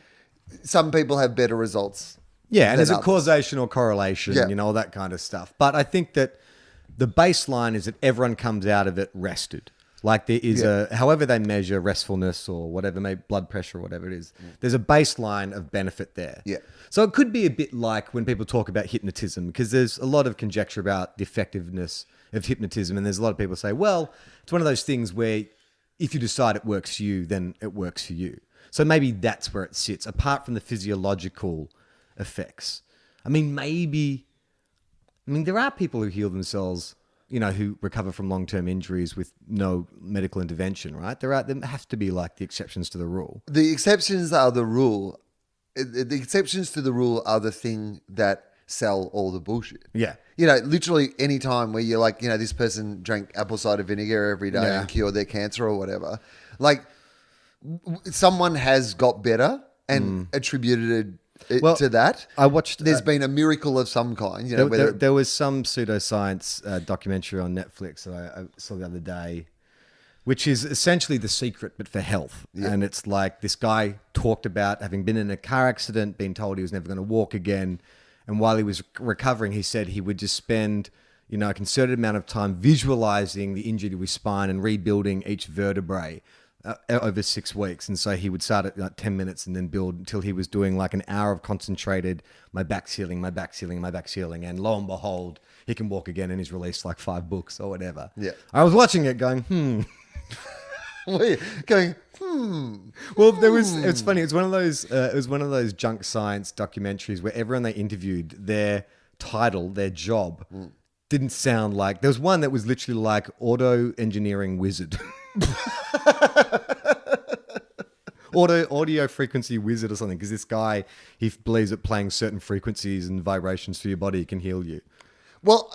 some people have better results. Yeah, and there's a others. causation or correlation, all that kind of stuff. But I think that the baseline is that everyone comes out of it rested. Like there is however they measure restfulness or whatever, maybe blood pressure or whatever it is, there's a baseline of benefit there. Yeah. So it could be a bit like when people talk about hypnotism, because there's a lot of conjecture about the effectiveness of hypnotism. And there's a lot of people say, well, it's one of those things where if you decide it works for you, then it works for you. So maybe that's where it sits, apart from the physiological effects. I mean, there are people who heal themselves, who recover from long-term injuries with no medical intervention, right? There have to be like the exceptions to the rule. The exceptions are the rule. The exceptions to the rule are the thing that sell all the bullshit. Yeah. Literally any time where you're like, this person drank apple cider vinegar every day and cured their cancer or whatever. Like someone has got better and attributed it to that. I watched... There's been a miracle of some kind. There was some pseudoscience documentary on Netflix that I saw the other day, which is essentially The Secret, but for health. Yeah. And it's like this guy talked about having been in a car accident, being told he was never going to walk again. And while he was recovering, he said he would just spend, a concerted amount of time visualizing the injury to his spine and rebuilding each vertebrae over 6 weeks. And so he would start at like 10 minutes and then build until he was doing like an hour of concentrated, my back's healing, my back's healing, my back's healing. And lo and behold, he can walk again and he's released like 5 books or whatever. Yeah. I was watching it going, Going, Well, it's funny. It was one of those junk science documentaries where everyone they interviewed, their title, their job, didn't sound like. There was one that was literally like auto engineering wizard. Audio frequency wizard or something, because this guy, he believes that playing certain frequencies and vibrations through your body can heal you. Well,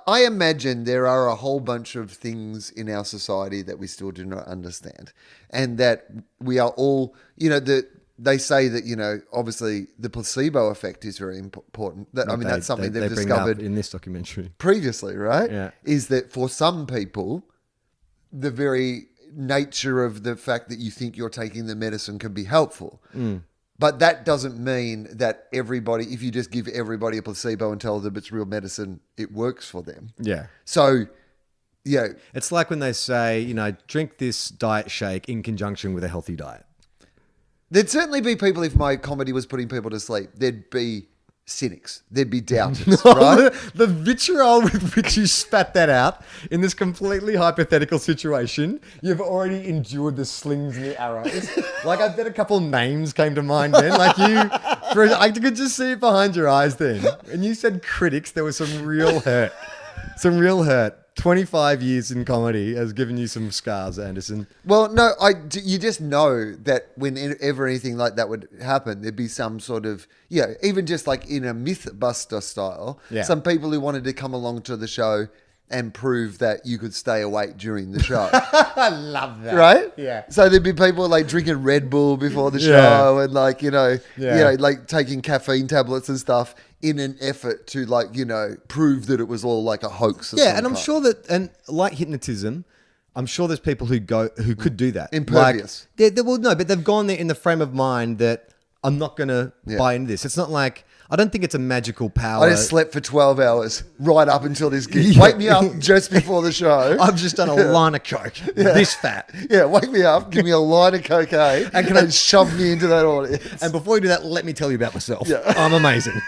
I imagine there are a whole bunch of things in our society that we still do not understand, and that we are all, they say that, obviously the placebo effect is very important. That's something they've bring discovered up in this documentary previously, right? Yeah. Is that for some people, the very nature of the fact that you think you're taking the medicine can be helpful. But that doesn't mean that everybody, if you just give everybody a placebo and tell them it's real medicine, it works for them. Yeah. So, It's like when they say, drink this diet shake in conjunction with a healthy diet. there'd certainly be people, if my comedy was putting people to sleep, there'd be cynics. There'd be doubters, right? The vitriol with which you spat that out in this completely hypothetical situation, you've already endured the slings and the arrows. Like, I bet a couple names came to mind then. Like I could just see it behind your eyes then. And you said critics, there was some real hurt. 25 years in comedy has given you some scars, Anderson. Well, no, you just know that whenever anything like that would happen, there'd be some sort of, even just like in a Mythbuster style, some people who wanted to come along to the show and prove that you could stay awake during the show. I love that. Right? Yeah. So there'd be people like drinking Red Bull before the show and like, like taking caffeine tablets and stuff in an effort to prove that it was all like a hoax. Yeah, and I'm sure that, and like hypnotism, I'm sure there's people who could do that. Impervious. But they've gone there in the frame of mind that I'm not going to buy into this. It's not like, I don't think it's a magical power. I just slept for 12 hours right up until this gig. Wake me up just before the show. I've just done a line of coke, this fat. Yeah, wake me up, give me a line of cocaine, and shove me into that audience. And before you do that, let me tell you about myself. Yeah. I'm amazing.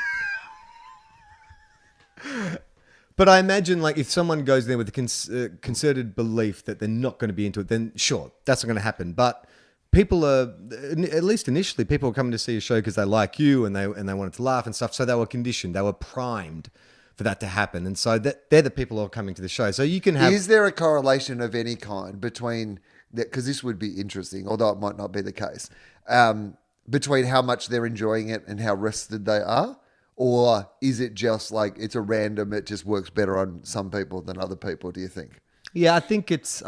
But I imagine, like, if someone goes there with a concerted belief that they're not going to be into it, then sure, that's not going to happen. But people are, at least initially, people are coming to see a show because they like you and they wanted to laugh and stuff. So they were conditioned, they were primed for that to happen. And so they're the people who are coming to the show. So you can have... Is there a correlation of any kind between, because this would be interesting, although it might not be the case, between how much they're enjoying it and how rested they are? Or is it just like it's a random, it just works better on some people than other people, do you think? Yeah, I think it's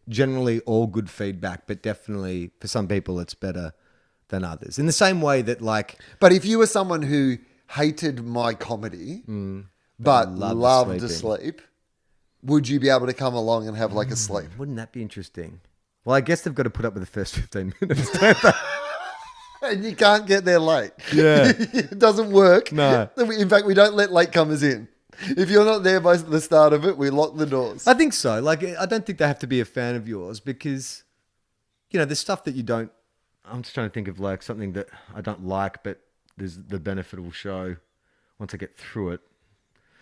generally all good feedback, but definitely for some people it's better than others. In the same way that, like... But if you were someone who hated my comedy, but loved to sleep, would you be able to come along and have like a sleep? Wouldn't that be interesting? Well, I guess they've got to put up with the first 15 minutes, don't they? And you can't get there late. Yeah. It doesn't work. No. In fact, we don't let latecomers in. If you're not there by the start of it, we lock the doors. I think so. Like, I don't think they have to be a fan of yours because, there's stuff that you don't... I'm just trying to think of like something that I don't like, but there's the benefit will show once I get through it.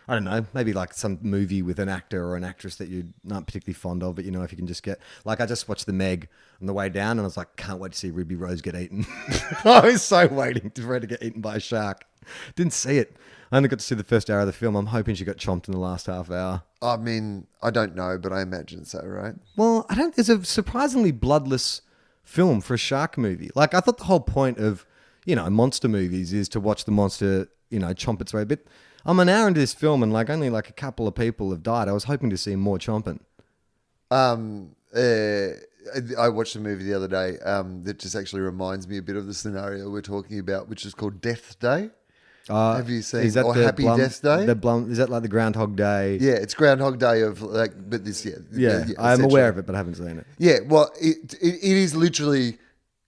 I don't know, maybe like some movie with an actor or an actress that you're not particularly fond of, but if you can just get... Like, I just watched The Meg on the way down and I was like, can't wait to see Ruby Rose get eaten. I was so waiting for her to get eaten by a shark. Didn't see it. I only got to see the first hour of the film. I'm hoping she got chomped in the last half hour. I mean, I don't know, but I imagine so, right? Well, it's a surprisingly bloodless film for a shark movie. Like, I thought the whole point of, monster movies is to watch the monster, chomp its way a bit. I'm an hour into this film and only a couple of people have died. I was hoping to see more chomping. I watched a movie the other day that just actually reminds me a bit of the scenario we're talking about, which is called Death Day. Have you seen? Is that Happy Death Day? Is that like the Groundhog Day? Yeah, it's Groundhog Day but this, I'm aware of it, but I haven't seen it. Yeah, well, it is literally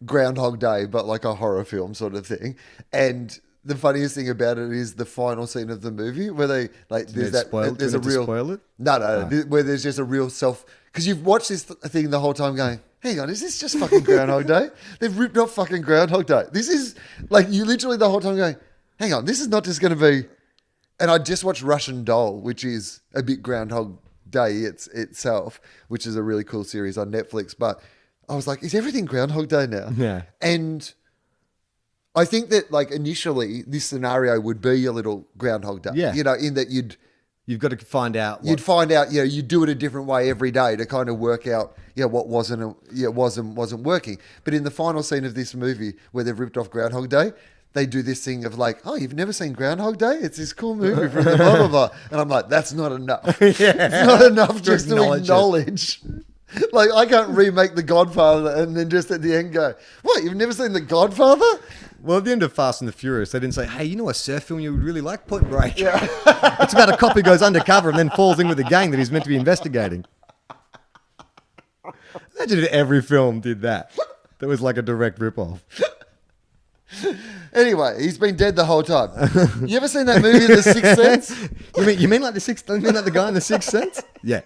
Groundhog Day, but like a horror film sort of thing. And the funniest thing about it is the final scene of the movie where they there's a real spoil it. No, where there's just a real because you've watched this thing the whole time going, hang on, is this just fucking Groundhog Day? They've ripped off fucking Groundhog Day. This is you literally the whole time going, hang on, this is not just going to be. And I just watched Russian Doll, which is a bit Groundhog Day itself, which is a really cool series on Netflix. But I was like, is everything Groundhog Day now? Yeah. And I think that initially this scenario would be a little Groundhog Day. Yeah. In that You've got to find out. You'd find out, you do it a different way every day to kind of work out, what wasn't working. But in the final scene of this movie where they've ripped off Groundhog Day, they do this thing of like, oh, you've never seen Groundhog Day? It's this cool movie from the blah, blah, blah. And I'm like, that's not enough. It's not enough just to acknowledge. Like, I can't remake The Godfather and then just at the end go, what, you've never seen The Godfather? Well, at the end of Fast and the Furious, they didn't say, hey, you know a surf film you would really like? Point Break. Yeah. It's about a cop who goes undercover and then falls in with a gang that he's meant to be investigating. Imagine if every film did that. That was like a direct rip-off. Anyway, he's been dead the whole time. You ever seen that movie, The Sixth Sense? You mean like the guy in The Sixth Sense? Yeah.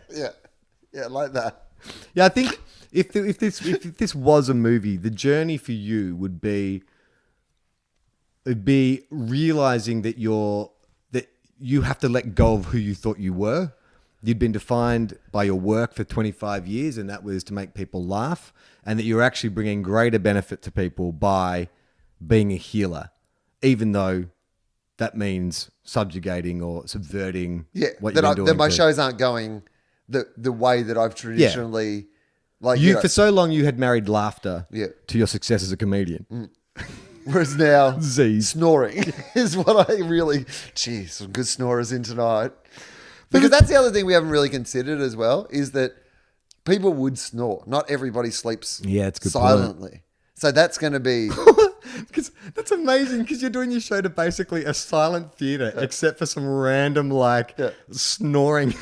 Yeah, like that. Yeah, I think if this was a movie, the journey for you would be realizing that you have to let go of who you thought you were. You'd been defined by your work for 25 years, and that was to make people laugh, and that you're actually bringing greater benefit to people by being a healer, even though that means subjugating or subverting what you've been doing. That my shows aren't going the way that I've traditionally... Like for so long, you had married laughter to your success as a comedian. Whereas now, Z's. snoring is what I really... Geez, some good snorers in tonight. Because that's the other thing we haven't really considered as well, is that people would snore. Not everybody sleeps it's good silently. Point. So that's going to be... Because that's amazing, because you're doing your show to basically a silent theatre, except for some random, snoring...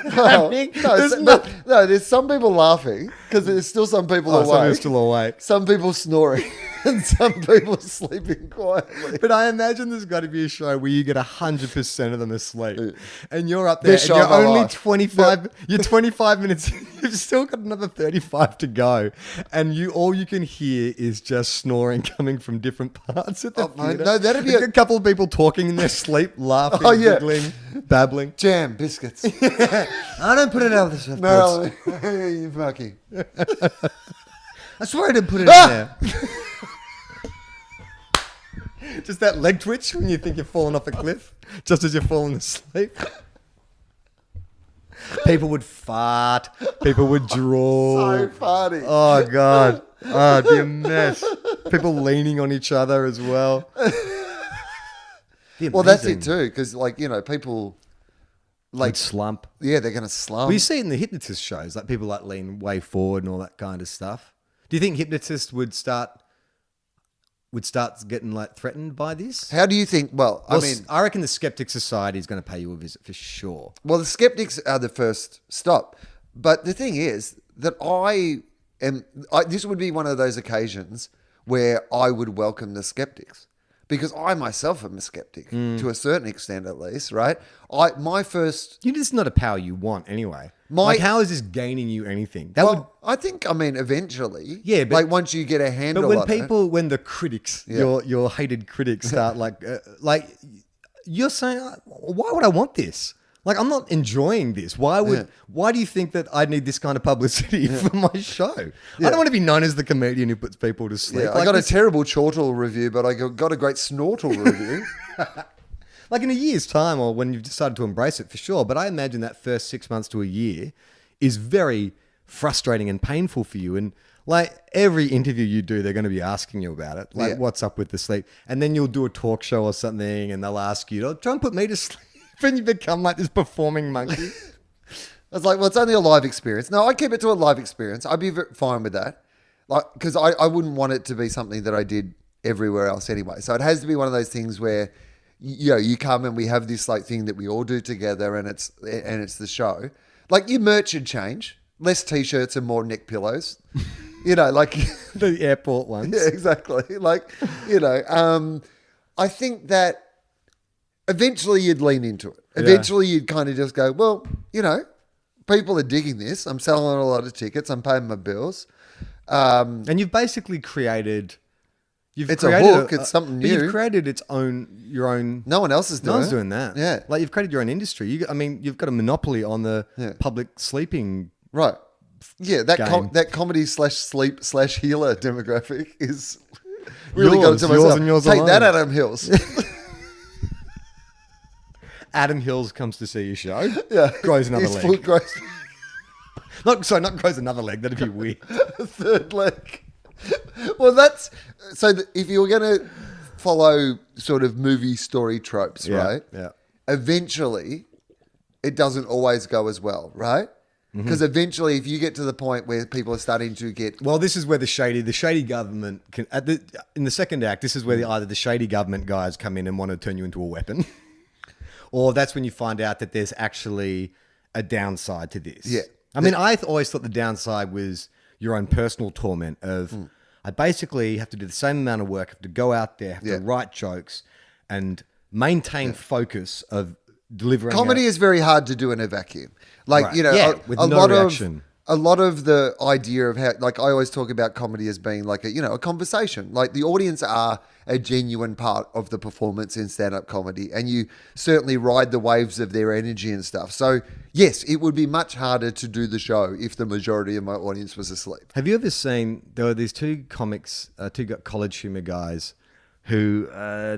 there's some people laughing because there's still some people awake. Some are still awake. Some people snoring and some people sleeping quietly. But I imagine there's got to be a show where you get 100% of them asleep, and you're up there, Best and you're show of my only life. 25. You're 25 minutes. You've still got another 35 to go, and all you can hear is just snoring coming from different parts of the theatre. No, that'd be a couple of people talking in their sleep, laughing, giggling, babbling. Jam, biscuits. I don't put it out with the No, you fucking. I swear I didn't put it in there. Just that leg twitch when you think you're falling off a cliff, just as you're falling asleep. People would fart. People would drool. So funny. Oh, God. Oh, it'd be a mess. People leaning on each other as well. Well, that's it too, because people... Like slump. Yeah, they're going to slump. Well, you see it in the hypnotist shows, like people lean way forward and all that kind of stuff. Do you think hypnotists would start getting threatened by this? How do you think? Well, I reckon the Skeptic Society is going to pay you a visit for sure. Well, the skeptics are the first stop. But the thing is that this would be one of those occasions where I would welcome the skeptics. Because I myself am a skeptic, to a certain extent at least, right? It's not a power you want anyway. How is this gaining you anything? I think, eventually. Yeah, but... once you get a handle on it. But when the critics, your hated critics start you're saying, why would I want this? I'm not enjoying this. Why do you think that I need this kind of publicity for my show? I don't want to be known as the comedian who puts people to sleep. Yeah, I got a terrible chortle review, but I got a great snortle review. In a year's time, or when you've decided to embrace it, for sure. But I imagine that first 6 months to a year is very frustrating and painful for you. And every interview you do, they're going to be asking you about it. What's up with the sleep? And then you'll do a talk show or something, and they'll ask you, try and put me to sleep. When you become this performing monkey. It's it's only a live experience. No, I keep it to a live experience. I'd be fine with that. Because I wouldn't want it to be something that I did everywhere else anyway. So it has to be one of those things where, you come and we have this thing that we all do together, and it's the show. Your merch should change. Less t-shirts and more neck pillows. The airport ones. Yeah, exactly. I think that eventually you'd lean into it. Eventually you'd kind of just go, well, people are digging this. I'm selling a lot of tickets. I'm paying my bills. And you've basically created... It's a hook. It's something new. But you've created your own... No one else is doing it. No one's doing that. Yeah. You've created your own industry. You've got a monopoly on the public sleeping... Right. Yeah, that comedy /sleep /healer demographic is really got it to myself. Yours and yours Take alone. that, Adam Hills. Adam Hills comes to see your show. Yeah. Grows another His leg. foot grows Not grows another leg. That'd be weird. a third leg. Well, that's so. If you were going to follow sort of movie story tropes, right? Yeah. Eventually, it doesn't always go as well, right? Because eventually, if you get to the point where people are starting to get Well, this is where the shady government can. In the second act, this is where either the shady government guys come in and want to turn you into a weapon, or that's when you find out that there's actually a downside to this. Yeah. I mean, I always thought the downside was your own personal torment of. I basically have to do the same amount of work, have to go out there, have Yeah. to write jokes, and maintain focus of delivering. comedy is very hard to do in a vacuum. Like, Right. you know, Yeah, with no lot reaction. a lot of the idea of how, like, I always talk about comedy as being like a conversation. Like, the audience are a genuine part of the performance in stand-up comedy, and you certainly ride the waves of their energy and stuff. So, yes, it would be much harder to do the show if the majority of my audience was asleep. Have you ever seen, there were these two comics, college humor guys who,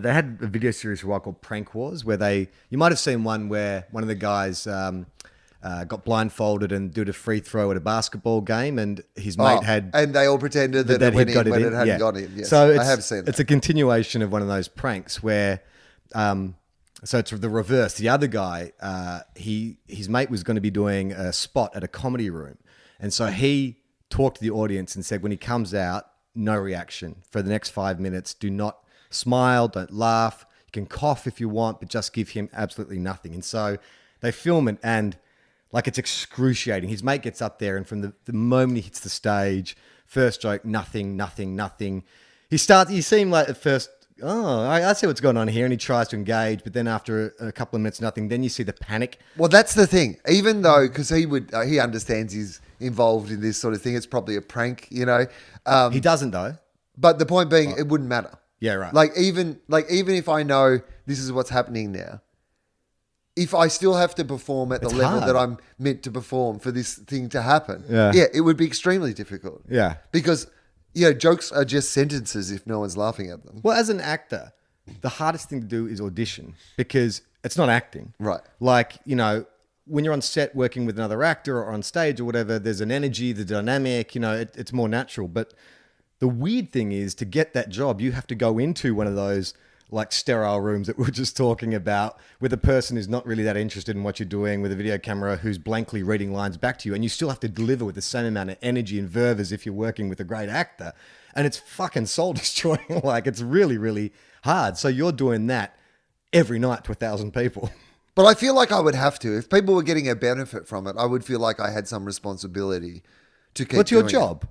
they had a video series for a while called Prank Wars, where you might have seen one where one of the guys got blindfolded and did a free throw at a basketball game, and his mate had... and they all pretended that it went in when it hadn't Yeah. gone in. Yes, So I have seen that. It's a continuation of one of those pranks where... so it's the reverse. The other guy, his mate was going to be doing a spot at a comedy room. And so he talked to the audience and said, when he comes out, no reaction. For the next 5 minutes, do not smile, don't laugh. You can cough if you want, but just give him absolutely nothing. And so they film it, and like, it's excruciating. His mate gets up there, and from the moment he hits the stage, first joke, nothing. He see him like at first, I see what's going on here, and he tries to engage, but then after a couple of minutes, nothing. Then you see the panic. Well, that's the thing. Even though, because he understands he's involved in this sort of thing, it's probably a prank, you know. He doesn't though. But the point being, it wouldn't matter. Yeah, right. Like even if I know this is what's happening now, if I still have to perform at the It's level hard. that I'm meant to perform for this thing to happen, Yeah. it would be extremely difficult. Yeah. Because jokes are just sentences if no one's laughing at them. Well, as an actor, the hardest thing to do is audition, because it's not acting. Right. Like, when you're on set working with another actor or on stage or whatever, there's an energy, the dynamic, it's more natural. But the weird thing is, to get that job, you have to go into one of those like sterile rooms that we were just talking about, with a person who's not really that interested in what you're doing, with a video camera who's blankly reading lines back to you, and you still have to deliver with the same amount of energy and verve as if you're working with a great actor. And it's fucking soul destroying. Like, it's really, really hard. So you're doing that every night to 1,000 people. But I feel like I would have to. If people were getting a benefit from it, I would feel like I had some responsibility to keep What's your doing it. job?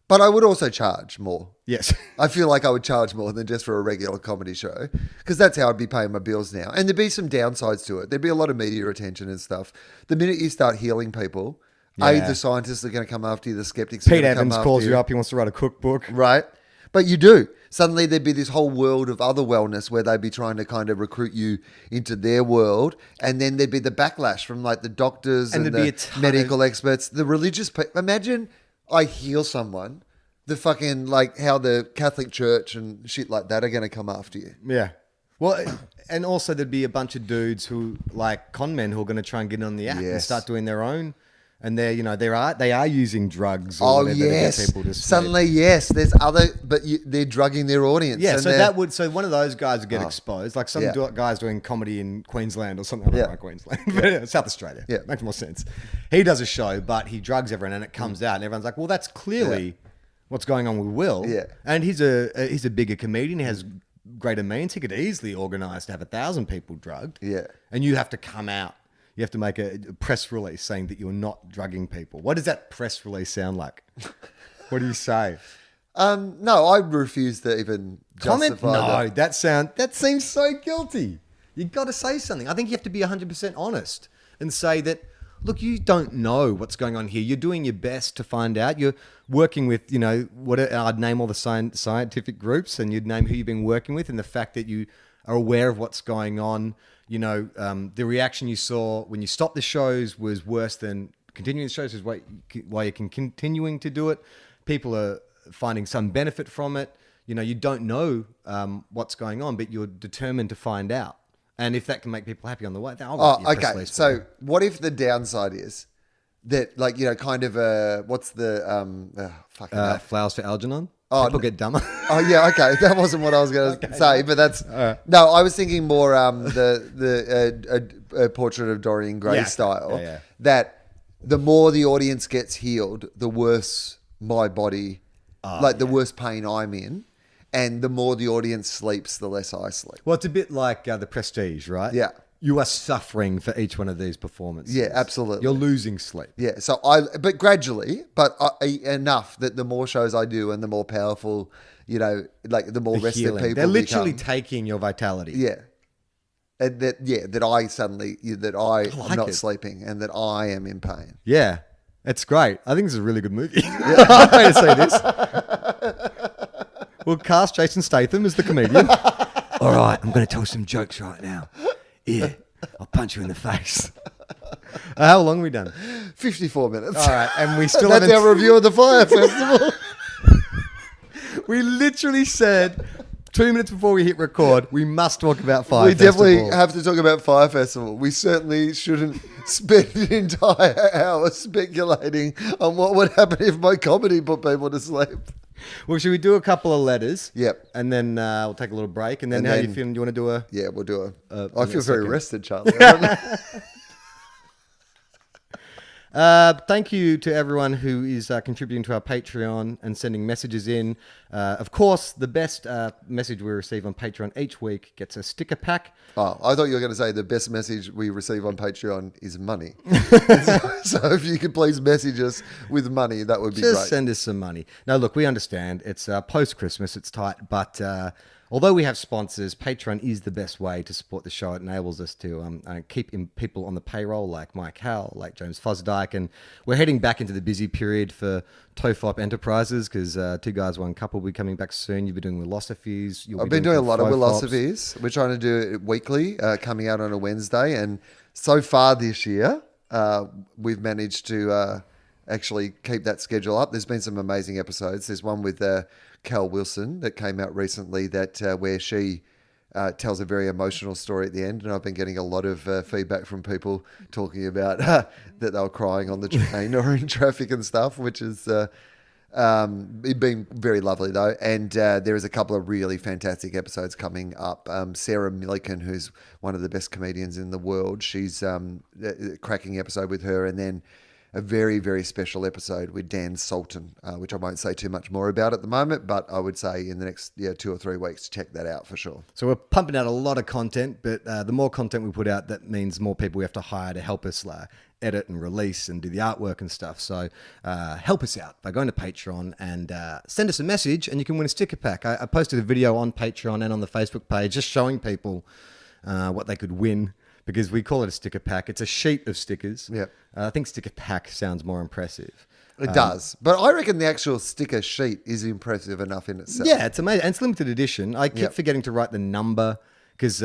But I would also charge more. Yes. I feel like I would charge more than just for a regular comedy show, because that's how I'd be paying my bills now. And there'd be some downsides to it. There'd be a lot of media attention and stuff. The minute you start healing people, Yeah. the scientists are going to come after you, the skeptics are Pete going to come Evans after calls you up. He wants to write a cookbook. Right? But you do. Suddenly there'd be this whole world of other wellness where they'd be trying to kind of recruit you into their world. And then there'd be the backlash from like the doctors and there'd be a the ton medical experts, the religious people. Imagine I heal someone, the fucking, like, how the Catholic Church and shit like that are going to come after you. Yeah. Well, and also there'd be a bunch of dudes who, like con men, who are going to try and get in on the act and Yes. start doing their own. And they are using drugs. Or Oh, whatever to get yes. people to Suddenly, yes. There's other, but they're drugging their audience. Yeah, and so they're- so one of those guys would get exposed, like some Yeah. guys doing comedy in Queensland or something. I don't Yeah. know Queensland, but South Australia. Yeah. Makes more sense. He does a show, but he drugs everyone, and it comes out, and everyone's like, "Well, that's clearly what's going on with Will." Yeah. and he's a bigger comedian. He has greater means. He could easily organise to have 1,000 people drugged. Yeah. and you have to come out. You have to make a press release saying that you're not drugging people. What does that press release sound like? What do you say? No, I refuse to even Comment? justify No, that seems so guilty. You got to say something. I think you have to be 100% honest and say that, look, you don't know what's going on here. You're doing your best to find out. You're working with, what I'd name all the scientific groups, and you'd name who you've been working with, and the fact that you are aware of what's going on. The reaction you saw when you stopped the shows was worse than continuing the shows, is why you can continuing to do it. People are finding some benefit from it. You don't know what's going on, but you're determined to find out. And if that can make people happy on the way, then I'll Oh, write you a press okay. release for So them. what if the downside is that, like, kind of what's the fucking hell. Flowers for Algernon? Oh, People get dumber. Oh yeah, okay. That wasn't what I was going to say, but that's no. I was thinking more the Portrait of Dorian Gray Yeah. style. Yeah. That the more the audience gets healed, the worse my body, the worse pain I'm in, and the more the audience sleeps, the less I sleep. Well, it's a bit like The Prestige, right? Yeah. You are suffering for each one of these performances. Yeah, absolutely. You're losing sleep. Yeah. So but gradually, enough that the more shows I do and the more powerful, like the more The rested healing. people They're literally become. taking your vitality. Yeah. And that I suddenly, that I like am not it. sleeping and that I am in pain. Yeah. It's great. I think this is a really good movie. I'm going to say this. We'll cast Jason Statham as the comedian. All right, I'm going to tell some jokes right now. Yeah, I'll punch you in the face. How long have we done? 54 minutes. All right, and we still That's haven't... our review of the Fire Festival. We literally said 2 minutes before we hit record, we must talk about Fire We definitely Festival. have to talk about Fire Festival. We certainly shouldn't spend an entire hour speculating on what would happen if my comedy put people to sleep. Well, should we do a couple of letters? Yep. And then we'll take a little break. And then And how then- you feeling? Do you want to do a... Yeah, we'll do I I feel very second. rested, Charlie. I don't know. Thank you to everyone who is contributing to our Patreon and sending messages in. Of course, the best message we receive on Patreon each week gets a sticker pack. Oh, I thought you were going to say the best message we receive on Patreon is money. So if you could please message us with money, that would be Just great. send us some money. No, look, we understand. It's post-Christmas. It's tight. But although we have sponsors, Patreon is the best way to support the show. It enables us to keep people on the payroll like Mike Howell, like James Fosdyke. And we're heading back into the busy period for TOFOP Enterprises because Two Guys, One Cup will be coming back soon. You'll be doing Willosophies. I've been doing a lot of FOFOPs. philosophies. We're trying to do it weekly, coming out on a Wednesday. And so far this year, we've managed to actually keep that schedule up. There's been some amazing episodes. There's one with Cal Wilson that came out recently that where she tells a very emotional story at the end. And I've been getting a lot of feedback from people talking about that they were crying on the train or in traffic and stuff, which is... it's been very lovely though, and there is a couple of really fantastic episodes coming up. Sarah Milliken, who's one of the best comedians in the world, she's a cracking episode with her, and then a very, very special episode with Dan Sultan, which I won't say too much more about at the moment, but I would say in the next 2 or 3 weeks, check that out for sure. So we're pumping out a lot of content, but the more content we put out, that means more people we have to hire to help us edit and release and do the artwork and stuff. So help us out by going to Patreon and send us a message and you can win a sticker pack. I posted a video on Patreon and on the Facebook page just showing people what they could win because we call it a sticker pack. It's a sheet of stickers. Yep. I think sticker pack sounds more impressive. It does, but I reckon the actual sticker sheet is impressive enough in itself. Yeah, it's amazing. And it's limited edition. I keep Yep. forgetting to write the number because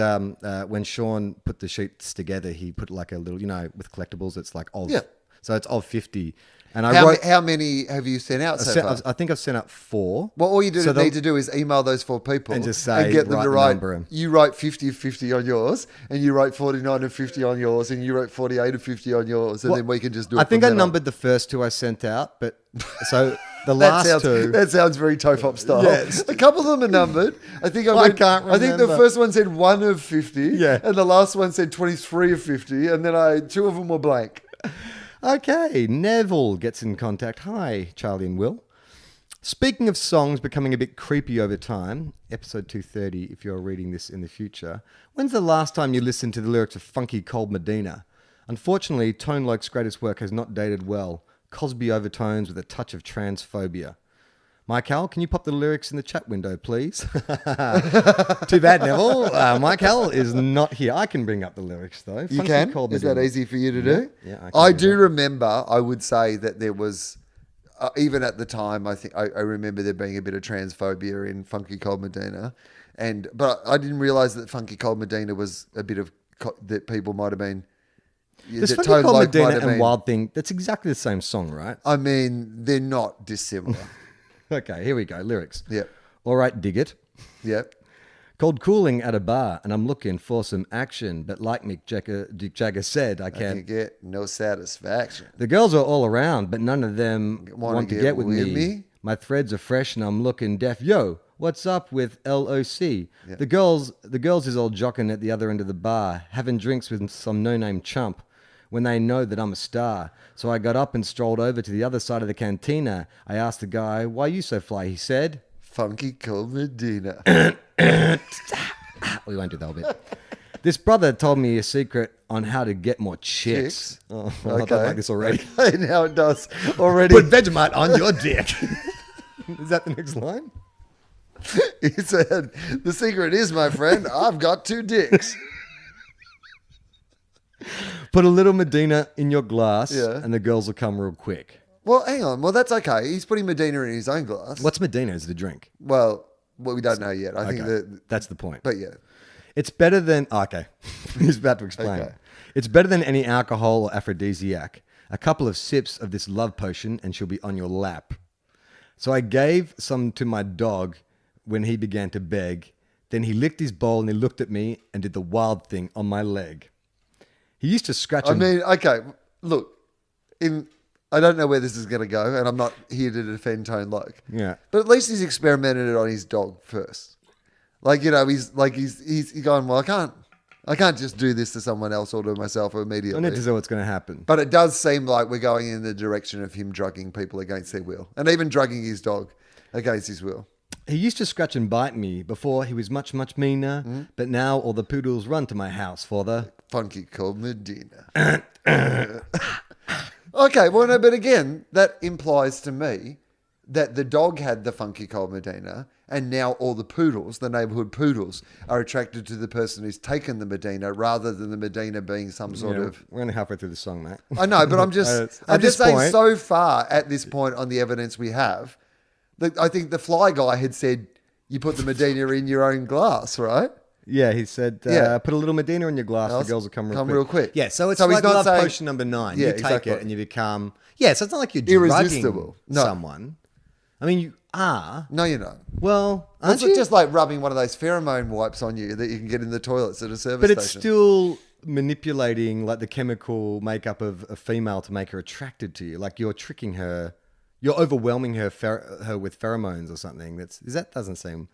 when Sean put the sheets together, he put like a little, with collectibles, it's like of. Yeah. So it's of 50. And I How, wrote, how many have you sent out so far? I think I've sent out 4. Well, all you So need to do is email those 4 people And just say, get them write to the write. number in. You write 50 of 50 on yours, and you write 49 of 50 on yours, and you write 48 of 50 on yours, and then we can just do it. I think from I then on. numbered the first 2 I sent out, but so the That last sounds, 2. that sounds very TOFOP style. Yes. A couple of them are numbered. I think I can't I think the remember. first one said 1 of 50, Yeah. and the last one said 23 of 50, and then 2 of them were blank. Okay, Neville gets in contact. Hi, Charlie and Will. Speaking of songs becoming a bit creepy over time, episode 230, if you're reading this in the future, when's the last time you listened to the lyrics of Funky Cold Medina? Unfortunately, Tone Locke's greatest work has not dated well. Cosby overtones with a touch of transphobia. Mike Howell, can you pop the lyrics in the chat window, please? Too bad, Neville. Mike Howell is not here. I can bring up the lyrics, though. You Funky can? Cold Is that Medina. easy for you to do? Yeah, I can I do do that. remember, I would say that there was, even at the time, I think I remember there being a bit of transphobia in Funky Cold Medina. But I didn't realise that Funky Cold Medina was a bit of, that people might have been, There's that Funky Tone Cold Loc Medina might have and been- Wild Thing. That's exactly the same song, right? I mean, they're not dissimilar. Okay, here we go. Lyrics. Yep. All right, dig it. Yep. Cold cooling at a bar, and I'm looking for some action. But like Mick Jagger said, I Can can't. get no satisfaction. The girls are all around, but none of them Wanna want to get get with with me. me? My threads are fresh, and I'm looking deaf. Yo, what's up with LOC? The girls is all jocking at the other end of the bar, having drinks with some no-name chump. When they know that I'm a star. So I got up and strolled over to the other side of the cantina. I asked the guy, why you so fly? He said, Funky Cold Medina. we won't do that whole bit. This brother told me a secret on how to get more chicks. Oh, I don't like this already. Okay, now it does already. Put Vegemite on your dick. Is that the next line? He said, the secret is, my friend, I've got 2 dicks. Put a little Medina in your glass, Yeah. and the girls will come real quick. Well, hang on. Well, that's okay. He's putting Medina in his own glass. What's Medina? Is it a drink? Well, we don't know yet. I think that, That's the point. but yeah. It's better than... Oh, okay. He's about to explain. Okay. It's better than any alcohol or aphrodisiac. A couple of sips of this love potion and she'll be on your lap. So I gave some to my dog when he began to beg. Then he licked his bowl and he looked at me and did the wild thing on my leg. He used to scratch I mean, okay, look, I don't know where this is going to go, and I'm not here to defend Tone Loc. Yeah. But at least he's experimented it on his dog first. Like, you know, he's going, well, I can't just do this to someone else or to myself I immediately. need to know what's going to happen. But it does seem like we're going in the direction of him drugging people against their will, and even drugging his dog against his will. He used to scratch and bite me. Before he was much, much meaner. But now all the poodles run to my house for the... Funky Cold Medina. Okay, well, no, but again, that implies to me that the dog had the Funky Cold Medina, and now all the poodles, the neighborhood poodles, are attracted to the person who's taken the Medina rather than the Medina being some sort of... We're only halfway through the song, mate. I know, but I'm just saying point- so far at this point on the evidence we have, that I think the fly guy had said you put the Medina in your own glass, right? Yeah, he said, Yeah. put a little Medina in your glass, Else- the girls will come real come quick. real quick. Yeah, so it's So he's like not love saying- potion number 9. Yeah, You take exactly. it and you become... Yeah, so it's not like you're Irresistible. drugging No. someone. I mean, you are. No, you're not. Well, aren't It's you? just like rubbing one of those pheromone wipes on you that you can get in the toilets at a service But it's station. still manipulating like the chemical makeup of a female to make her attracted to you. Like you're tricking her. You're overwhelming her with pheromones or something. That doesn't seem...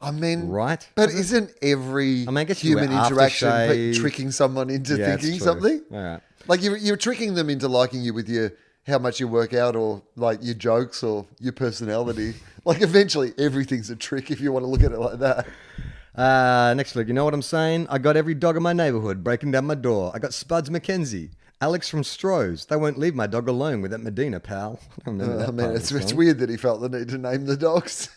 I mean, Right? But isn't every I guess you human wear interaction aftershave. tricking someone into Yeah, it's thinking true. something? All right. Like you're tricking them into liking you with how much you work out or like your jokes or your personality. Like eventually everything's a trick if you want to look at it like that. Next look, you know what I'm saying? I got every dog in my neighborhood breaking down my door. I got Spuds McKenzie, Alex from Stroh's. They won't leave my dog alone with that Medina, pal. I don't remember that I part mean, of it's the song. weird that he felt the need to name the dogs.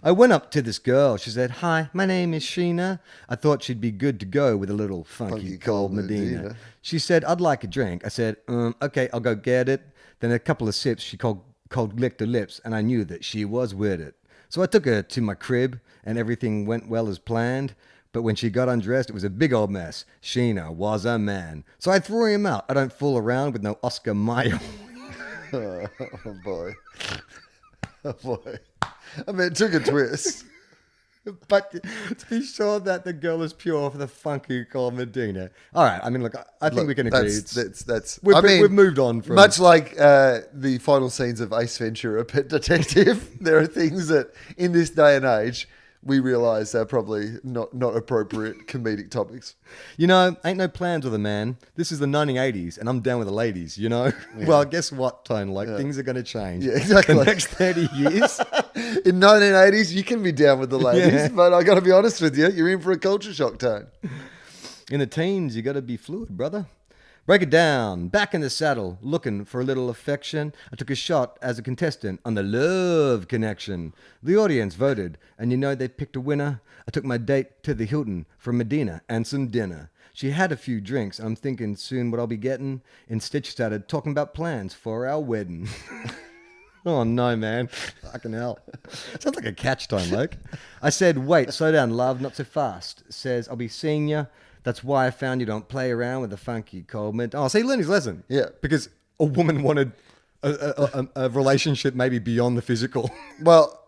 I went up to this girl. She said, "Hi, my name is Sheena." I thought she'd be good to go with a little funky cold Medina. She said, "I'd like a drink." I said, "Okay, I'll go get it." Then a couple of sips, she cold licked her lips, and I knew that she was with it. So I took her to my crib, and everything went well as planned. But when she got undressed, it was a big old mess. Sheena was a man. So I threw him out. I don't fool around with no Oscar Mayer. Oh boy. Oh boy. I mean, it took a twist. But to be sure that the girl is pure for the funky cold Medina. All right. I mean, look, I think we can agree. We've moved on from... Much like the final scenes of Ace Ventura, Pet Detective, there are things that in this day and age we realise are probably not appropriate comedic topics. You know, ain't no plans with a man. This is the 1980s, and I'm down with the ladies, you know? Yeah. Well, guess what, Tone? Like, things are going to change. Yeah, exactly. The next 30 years. In 1980s, you can be down with the ladies, but I got to be honest with you, you're in for a culture shock, Tone. In the teens, you got to be fluid, brother. Break it down. Back in the saddle, looking for a little affection. I took a shot as a contestant on the Love Connection. The audience voted, and you know they picked a winner. I took my date to the Hilton for Medina and some dinner. She had a few drinks. I'm thinking soon what I'll be getting. And Stitch started talking about plans for our wedding. Oh, no, man. Fucking hell. Sounds like a catch time, Luke. I said, wait, slow down, love, not so fast. Says, I'll be seeing you. That's why I found you don't play around with the funky cold mint. Oh, so he learned his lesson. Yeah. Because a woman wanted a relationship maybe beyond the physical. Well,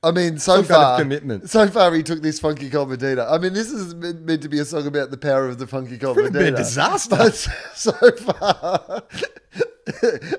I mean, so Some kind of far, commitment. So far, he took this funky cold Medina. I mean, this is meant to be a song about the power of the funky cold It's been Medina. a disaster. But so far,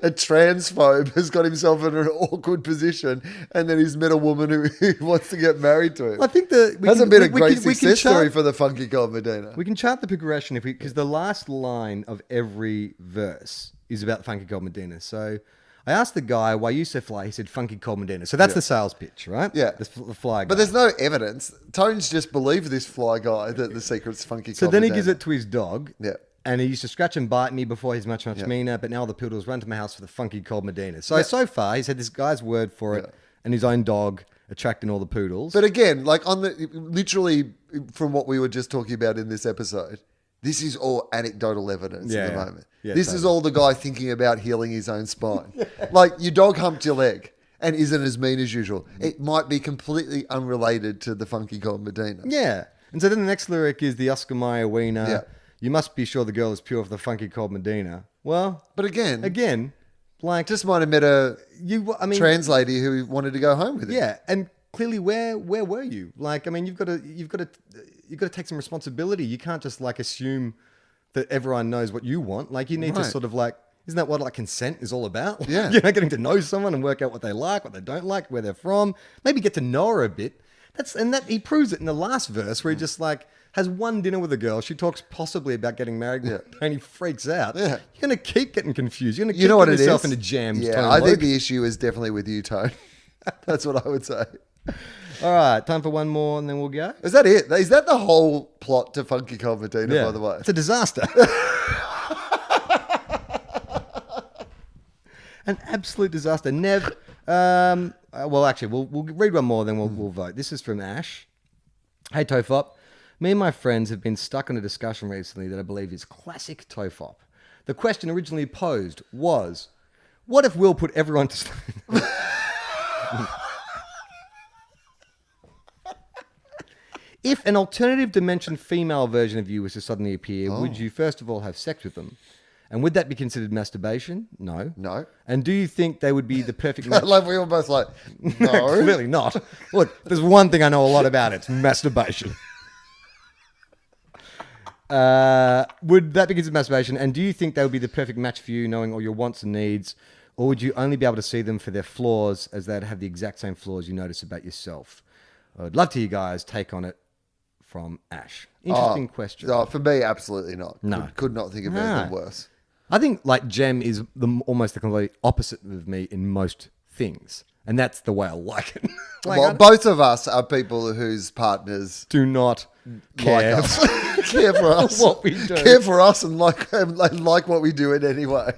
a transphobe has got himself in an awkward position, and then he's met a woman who wants to get married to him. I think that Hasn't been a great success story for the funky cold Medina. We can chart the progression because the last line of every verse is about Funky Cold Medina. So I asked the guy, why you so fly? He said Funky Cold Medina. So that's the sales pitch, right? Yeah. The fly guy. But there's no evidence. Tones just believe this fly guy that the secret's funky cold So then he Medina. gives it to his dog. Yeah. And he used to scratch and bite me before he's much meaner, but now all the poodles run to my house for the Funky Cold Medina. So far, he's had this guy's word for it and his own dog attracting all the poodles. But again, like literally from what we were just talking about in this episode, this is all anecdotal evidence at the moment. Yeah, this is totally. all the guy thinking about healing his own spine. Like your dog humped your leg and isn't as mean as usual. It might be completely unrelated to the funky cold Medina. Yeah. And so then the next lyric is the Oscar Mayer Wiener. Yeah. You must be sure the girl is pure for the Funky Cold Medina. Well, But again, like just might have met a I mean, trans lady who wanted to go home with him. yeah, and clearly, where were you? Like, I mean, you've got to take some responsibility. You can't just like assume that everyone knows what you want. Like, you need to Right. sort of like, isn't that what like consent is all about? Yeah. You know, getting to know someone and work out what they like, what they don't like, where they're from. Maybe get to know her a bit. That he proves it in the last verse where he just like has one dinner with a girl. She talks possibly about getting married, and he freaks out. Yeah. You're gonna keep getting confused. You're gonna keep You know what getting it yourself is? into jams. Yeah, Tone I think Loc. the issue is definitely with you, Tone. That's what I would say. All right, time for one more, and then we'll go. Is that it? Is that the whole plot to Funky Cold Medina, by the way? It's a disaster. An absolute disaster. Nev, well, actually, we'll read one more, then we'll vote. This is from Ash. Hey, TOFOP. Me and my friends have been stuck on a discussion recently that I believe is classic TOFOP. The question originally posed was, what if Will put everyone to sleep? If an alternative dimension female version of you was to suddenly appear, would you first of all have sex with them? And would that be considered masturbation? No. No. And do you think they would be the perfect match? Like we were both like, no. Clearly not. Look, there's one thing I know a lot about. It's masturbation. Would that be considered masturbation? And do you think they would be the perfect match for you, knowing all your wants and needs? Or would you only be able to see them for their flaws, as they'd have the exact same flaws you notice about yourself? I'd love to hear you guys take on it from Ash. Interesting question. Oh, for me, absolutely not. No. Could not think of anything worse. I think like Jem is almost the complete opposite of me in most things. And that's the way I like it. Like, Well, I both of us are people whose partners do not like care. us, care for us, What we do. care for us, and like what we do in any way.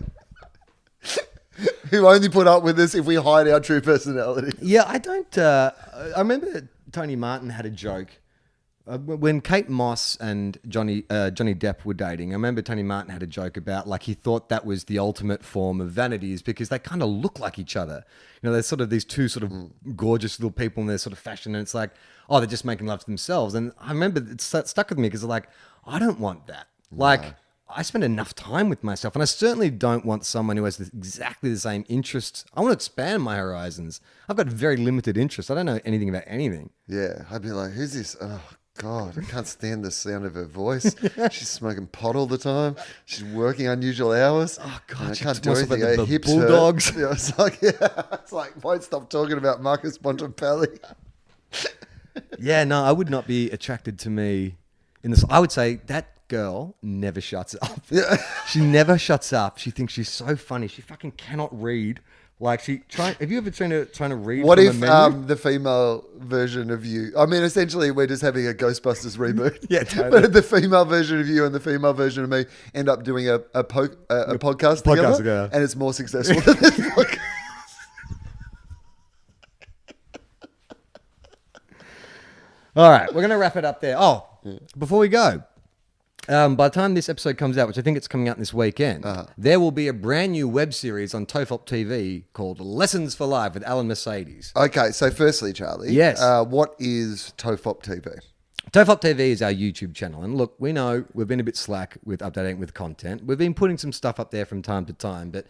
Who only put up with us if we hide our true personality. Yeah, I don't. I remember Tony Martin had a joke when Kate Moss and Johnny Depp were dating. I remember Tony Martin had a joke about like he thought that was the ultimate form of vanity, is because they kind of look like each other. You know, they're sort of these two sort of gorgeous little people in their sort of fashion, and it's like, oh, they're just making love to themselves. And I remember it stuck with me because like, I don't want that. Like, I spend enough time with myself, and I certainly don't want someone who has exactly the same interests. I want to expand my horizons. I've got very limited interests. I don't know anything about anything. Yeah, I'd be like, who's this? Oh, God, I can't stand the sound of her voice. She's smoking pot all the time. She's working unusual hours. Oh, God, I she can't do wants to anything. be Her the hips Bulldogs. hurt. Yeah, it's like, won't stop talking about Marcus Bontempelli. Yeah, no, I would not be attracted to me in this. I would say that girl never shuts up. Yeah. She never shuts up. She thinks she's so funny. She fucking cannot read. Like have you ever seen her trying to read? What from if a menu? the female version of you? I mean, essentially, we're just having a Ghostbusters reboot. Yeah, totally. But the female version of you and the female version of me end up doing a podcast together, and it's more successful than this podcast. All right, we're going to wrap it up there. Oh, before we go, by the time this episode comes out, which I think it's coming out this weekend, there will be a brand new web series on TOFOP TV called Lessons for Life with Alan Mercedes. Okay, so firstly, Charlie, Yes. What is TOFOP TV? TOFOP TV is our YouTube channel. And look, we know we've been a bit slack with updating with content. We've been putting some stuff up there from time to time, but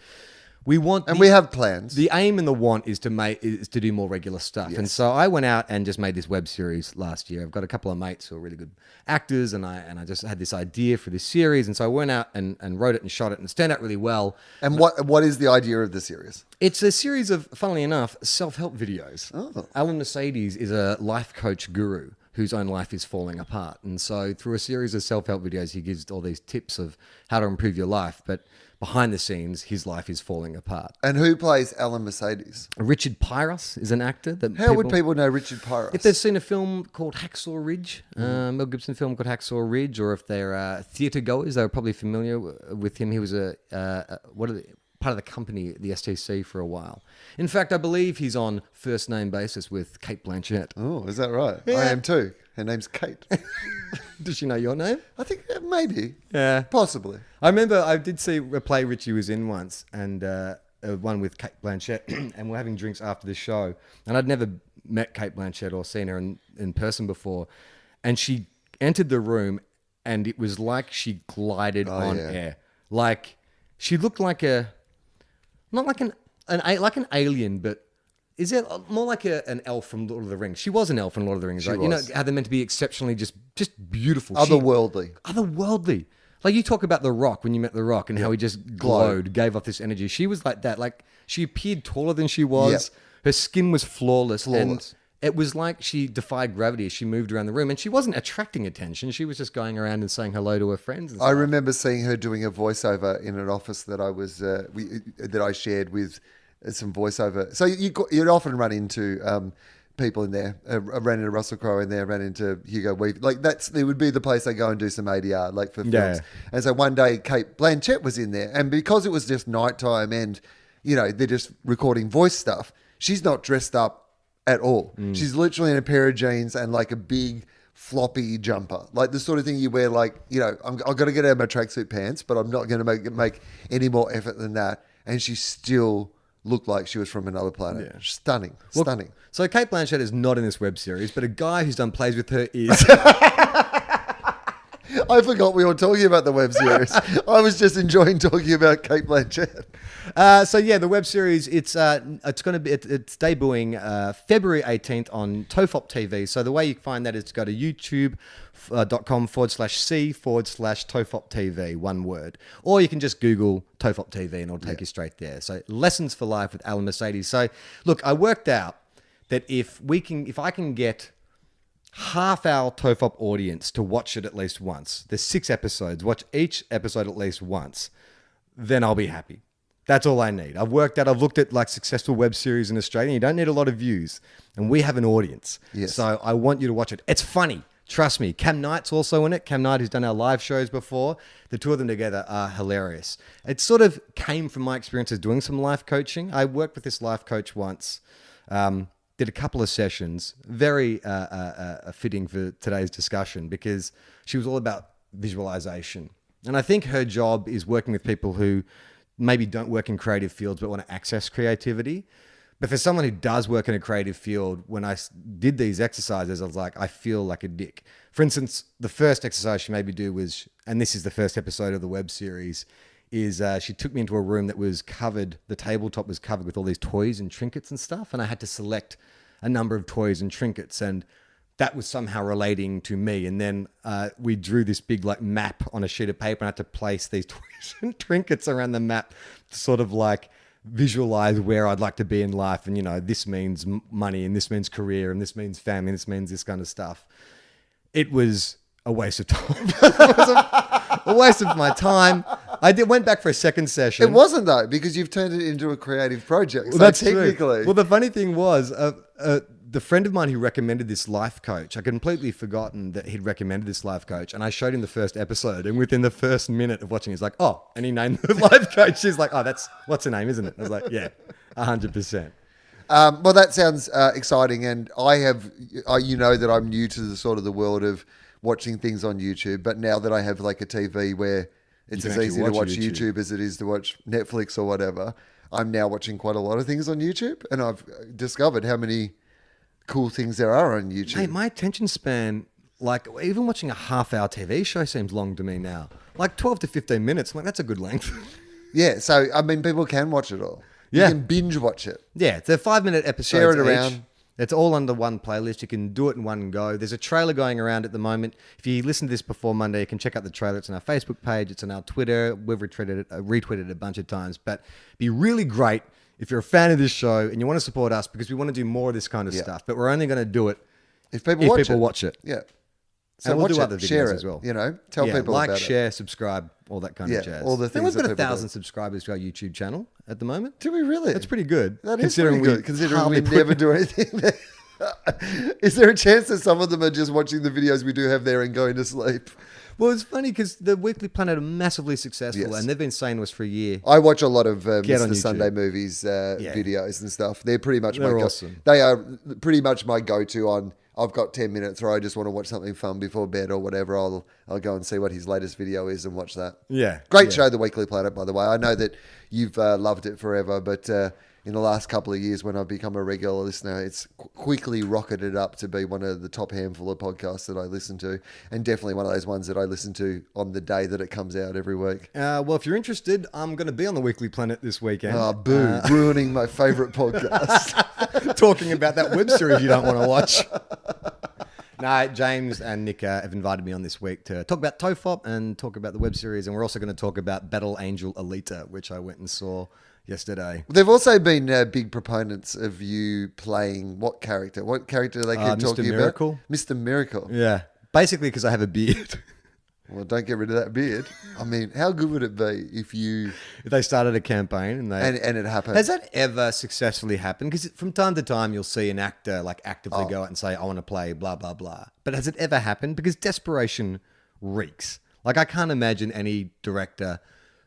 We want, And we have plans. the aim and the want is to do more regular stuff. And so I went out and just made this web series last year. I've got a couple of mates who are really good actors, and I just had this idea for this series. And so I went out and wrote it and shot it, and it's turned out really well. And what is the idea of the series? It's a series of, funnily enough, self-help videos. Oh. Alan Mercedes is a life coach guru whose own life is falling apart. And so through a series of self-help videos, he gives all these tips of how to improve your life. But behind the scenes, his life is falling apart. And who plays Alan Mercedes? Richard Pyros is an actor. How would people know Richard Pyros? If they've seen a film called Hacksaw Ridge, Mel Gibson film called Hacksaw Ridge, or if they're theatre goers, they're probably familiar with him. He was part of the company at the STC for a while. In fact, I believe he's on first name basis with Cate Blanchett. Oh, is that right? Yeah. I am too. Her name's Kate. Does she know your name? I think maybe. Yeah. Possibly. I remember I did see a play Richie was in once, and one with Cate Blanchett, and we're having drinks after the show. And I'd never met Cate Blanchett or seen her in person before. And she entered the room, and it was like she glided on air. Like, she looked like not like an alien, but is it more like an elf from Lord of the Rings? She was an elf from Lord of the Rings, right? was. You know how they're meant to be exceptionally just beautiful. Otherworldly. Otherworldly. Like you talk about The Rock when you met The Rock and how he just glowed, gave off this energy. She was like that. Like she appeared taller than she was. Her skin was flawless. And it was like she defied gravity as she moved around the room. And she wasn't attracting attention. She was just going around and saying hello to her friends. And I remember seeing her doing a voiceover in an office that I was that I shared with some voiceover. So you'd often run into people in there. I ran into Russell Crowe in there. Ran into Hugo Weaving. Like it would be the place they go and do some ADR, like for films. And so one day Cate Blanchett was in there, and because it was just nighttime and they're just recording voice stuff, she's not dressed up at all. She's literally in a pair of jeans and like a big floppy jumper, like the sort of thing you wear. Like I've got to get out of my tracksuit pants, but I'm not going to make any more effort than that. And she still looked like she was from another planet. Yeah. Stunning. So Cate Blanchett is not in this web series, but a guy who's done plays with her is. I forgot we were talking about the web series. I was just enjoying talking about Cate Blanchett. The web series it's debuting February 18th on TOFOP TV. So the way you find that is to go to youtube.com/c/TOFOP TV, one word, or you can just Google TOFOP TV and it'll take you straight there. So Lessons for Life with Alan Mercedes. So look, I worked out that if I can get half our TOFOP audience to watch it at least once, there's 6 episodes, watch each episode at least once, then I'll be happy. That's all I need. I've looked at like successful web series in Australia. You don't need a lot of views, and we have an audience. Yes. So I want you to watch it. It's funny. Trust me. Cam Knight's also in it. Cam Knight, who's done our live shows before. The two of them together are hilarious. It sort of came from my experiences doing some life coaching. I worked with this life coach once. Did a couple of sessions, very fitting for today's discussion because she was all about visualization. And I think her job is working with people who maybe don't work in creative fields but want to access creativity. But for someone who does work in a creative field, when I did these exercises, I was like, I feel like a dick. For instance, the first exercise she made me do was, and this is the first episode of the web series, is she took me into a room that was covered, the tabletop was covered with all these toys and trinkets and stuff, and I had to select a number of toys and trinkets, and that was somehow relating to me. And then we drew this big like map on a sheet of paper, and I had to place these toys and trinkets around the map to sort of like visualize where I'd like to be in life. And this means money, and this means career, and this means family, and this means this kind of stuff. It was a waste of time. It was a waste of my time. Went back for a second session. It wasn't though, because you've turned it into a creative project. Well, So that's technically, true. Well, the funny thing was, the friend of mine who recommended this life coach, I completely forgotten that he'd recommended this life coach, and I showed him the first episode, and within the first minute of watching, he's like, "Oh," and he named the life coach. She's like, "Oh, what's her name, isn't it?" I was like, "Yeah, 100%." well, that sounds exciting, and you know that I'm new to the world of watching things on YouTube, but now that I have like a TV where it's as easy to watch YouTube as it is to watch Netflix or whatever, I'm now watching quite a lot of things on YouTube, and I've discovered how many cool things there are on YouTube. Hey, my attention span, like even watching a half-hour TV show seems long to me now. Like 12 to 15 minutes, I'm like, that's a good length. Yeah, so I mean, people can watch it all. Yeah. You can binge watch it. Yeah, it's a 5-minute episode. Share it around. It's all under one playlist. You can do it in one go. There's a trailer going around at the moment. If you listen to this before Monday, you can check out the trailer. It's on our Facebook page. It's on our Twitter. We've retweeted it a bunch of times. But it'd be really great if you're a fan of this show and you want to support us because we want to do more of this kind of stuff. But we're only going to do it if people watch it. Yeah. So we'll watch do other videos share it as well. You know, tell people like, about share, subscribe, all that kind of jazz. all the I think things we've got that people 1,000 do. subscribers to our YouTube channel at the moment. Do we really? That's pretty good. That is pretty good, considering we hardly never do anything there. Is there a chance that some of them are just watching the videos we do have there and going to sleep? Well, it's funny because the Weekly Planet are massively successful, Yes. and they've been saying to us for a year. I watch a lot of Get on Mr. YouTube. Sunday Movies videos and stuff. They're pretty much They're my awesome. They are pretty much my go-to on. I've got 10 minutes, or I just want to watch something fun before bed or whatever. I'll go and see what his latest video is and watch that. Yeah, Great show, The Weekly Planet, by the way. I know that you've loved it forever, but in the last couple of years when I've become a regular listener, it's quickly rocketed up to be one of the top handful of podcasts that I listen to, and definitely one of those ones that I listen to on the day that it comes out every week. Well, if you're interested, I'm going to be on the Weekly Planet this weekend. Oh, boo. Ruining my favourite podcast. Talking about that web series you don't want to watch. No, James and Nick have invited me on this week to talk about TOFOP and talk about the web series, and we're also going to talk about Battle Angel Alita, which I went and saw yesterday. They've also been big proponents of you playing what character? What character do they keep Mr. talking Miracle? about? Mr. Miracle. Yeah, basically because I have a beard. Well, don't get rid of that beard. I mean, how good would it be if you... If they started a campaign and they... And it happened. Has that ever successfully happened? Because from time to time, you'll see an actor like actively go out and say, I want to play blah, blah, blah. But has it ever happened? Because desperation reeks. Like, I can't imagine any director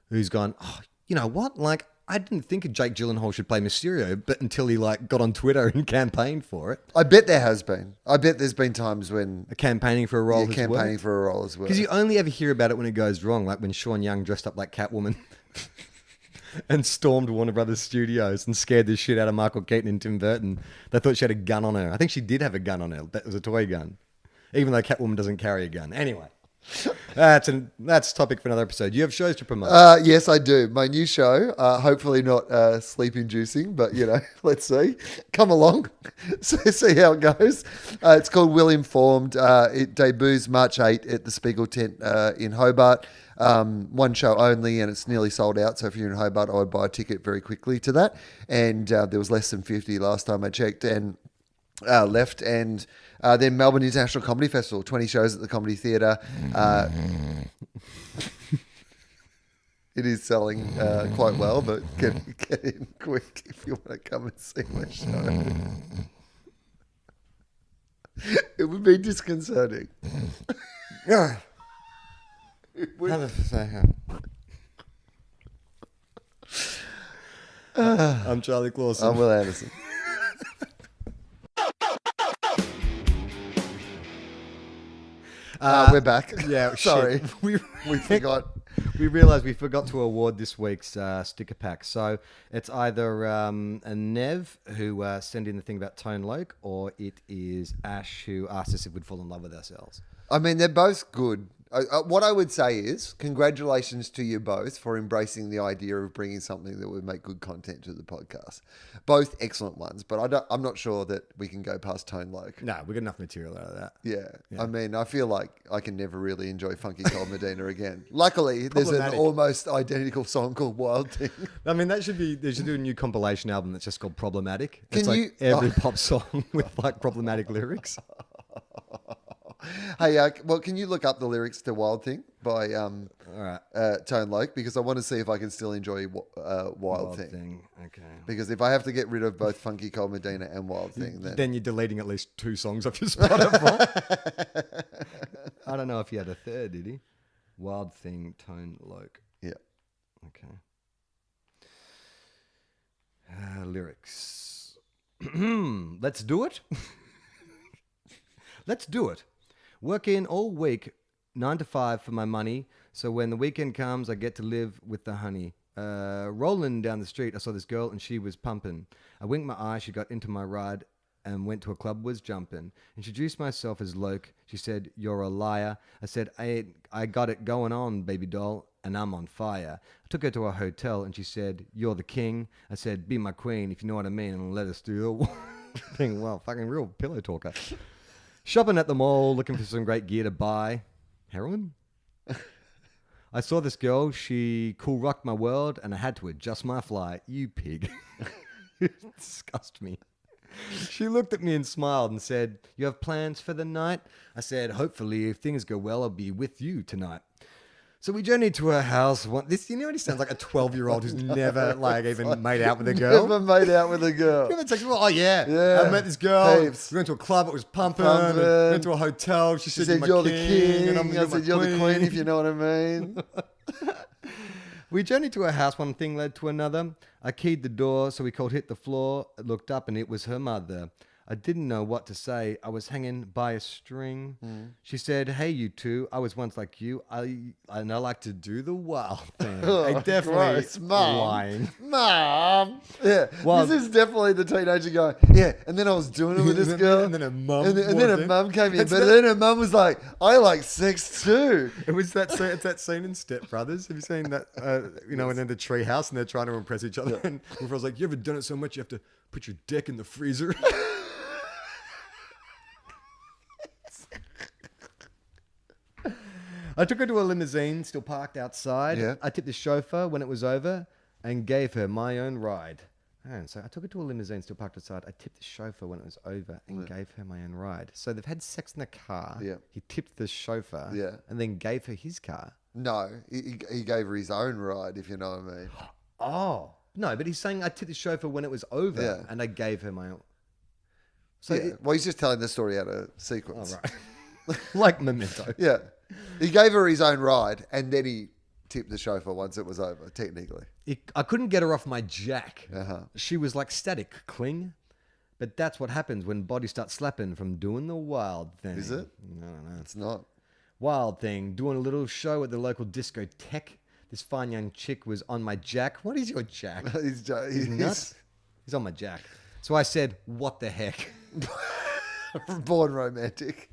who's gone, oh, you know what? Like, I didn't think Jake Gyllenhaal should play Mysterio, but until he like got on Twitter and campaigned for it. I bet there has been. I bet there's been times when... Campaigning for a role has campaigning worked. for a role as well. Because you only ever hear about it when it goes wrong, like when Sean Young dressed up like Catwoman and stormed Warner Brothers Studios and scared the shit out of Michael Keaton and Tim Burton. They thought she had a gun on her. I think she did have a gun on her. That was a toy gun, even though Catwoman doesn't carry a gun. Anyway, that's a topic for another episode. You have shows to promote. Yes, I do. My new show, hopefully not sleep-inducing, but, you know, let's see. Come along. See how it goes. It's called Well Informed. It debuts March 8 at the Spiegel Tent in Hobart. One show only, and it's nearly sold out. So if you're in Hobart, I would buy a ticket very quickly to that. And there was less than 50 last time I checked, and left. And then Melbourne International Comedy Festival, 20 shows at the Comedy Theatre. It is selling quite well, but get in quick if you want to come and see my show. It would be disconcerting. I'm Charlie Clausen. I'm Will Anderson. We're back. Yeah, Sorry. shit. We forgot. We realised we forgot to award this week's sticker pack. So it's either a Nev who sent in the thing about Tone Loc, or it is Ash who asked us if we'd fall in love with ourselves. I mean, they're both good. What I would say is congratulations to you both for embracing the idea of bringing something that would make good content to the podcast. Both excellent ones, but I'm not sure that we can go past Tone Loc. No, we got enough material out of that. Yeah. I mean, I feel like I can never really enjoy Funky Cold Medina again. Luckily, there's an almost identical song called Wild Thing. I mean, they should do a new compilation album that's just called Problematic. Can It's like you- every pop song with like problematic lyrics. Hey, well, can you look up the lyrics to Wild Thing by All right. Tone Loc? Because I want to see if I can still enjoy Wild Thing. Okay. Because if I have to get rid of both Funky Cold Medina and Wild Thing, Then you're deleting at least 2 songs off your Spotify. I don't know if he had a third, did he? Wild Thing, Tone Loc. Yeah. Okay. Lyrics. Let's do it. Let's do it. Work in all week, 9 to 5 for my money. So when the weekend comes, I get to live with the honey. Rolling down the street, I saw this girl and she was pumping. I winked my eye, she got into my ride and went to a club, was jumping. Introduced myself as Loc. She said, "You're a liar." I said, I got it going on, baby doll. and I'm on fire. I took her to a hotel and she said, "You're the king." I said, "Be my queen, if you know what I mean, and let us do the thing." Well, fucking real pillow talker. Shopping at the mall, looking for some great gear to buy. Heroin? I saw this girl. She cool rocked my world, and I had to adjust my fly. You pig. You disgust me. She looked at me and smiled and said, "You have plans for the night?" I said, "Hopefully, if things go well, I'll be with you tonight." So we journeyed to her house. This, you know, he sounds like a 12-year-old who's never even made out with a girl. Never made out with a girl. You ever text me, "Oh yeah, Yeah. I met this girl. Heaps. We went to a club. It was pumping. Pumping. We went to a hotel. She She said, said, you're "You're my the king." and I'm I said, "You're the queen, if you know what I mean." We journeyed to her house. One thing led to another. I keyed the door, so we called hit the floor. I looked up, and it was her mother. I didn't know what to say. I was hanging by a string. She said, "Hey, you two. I was once like you. I like to do the wild thing." I definitely Gross. Mum. lying. Mom. Yeah. Well- this is definitely the teenager going, yeah. And then I was doing it with this girl. And then her mum And then walked her in. mum came in. It's But that- then her mum was like, "I like sex too." It was that scene, it's that scene in Step Brothers. Have you seen that? You know, and in the tree house, and they're trying to impress each other. And Willfred's like, "You ever done it so much you have to put your dick in the freezer?" I took her to a limousine, still parked outside. Yeah. I tipped the chauffeur when it was over and gave her my own ride. So I took her to a limousine, still parked outside. I tipped the chauffeur when it was over and gave her my own ride. So they've had sex in the car. Yeah. He tipped the chauffeur Yeah. and then gave her his car. No, he gave her his own ride, if you know what I mean. Oh. No, but he's saying I tipped the chauffeur when it was over Yeah. and I gave her my own. So, Yeah. Well, he's just telling the story out of sequence. right. Like Memento. Yeah. He gave her his own ride, and then he tipped the chauffeur once it was over, technically. I couldn't get her off my jack. Uh-huh. She was like static, cling. But that's what happens when bodies start slapping from doing the wild thing. Is it? No. It's not. Wild thing. Doing a little show at the local discotheque. This fine young chick was on my jack. What is your jack? He's He's nuts. He's on my jack. So I said, "What the heck?" born romantic.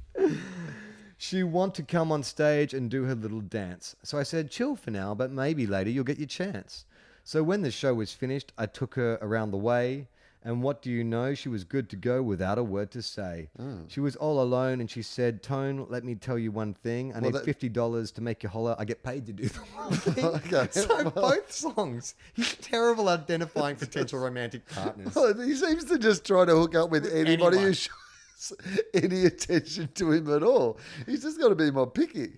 She want to come on stage and do her little dance. So I said, "Chill for now, but maybe later you'll get your chance." So when the show was finished, I took her around the way. And what do you know? She was good to go without a word to say. She was all alone and she said, "Tone, let me tell you one thing. I need $50 to make you holler. I get paid to do the whole thing." Okay. So both songs. He's terrible at identifying potential romantic partners. Well, he seems to just try to hook up with anybody Anyone. who shows any attention to him at all. He's just got to be more picky.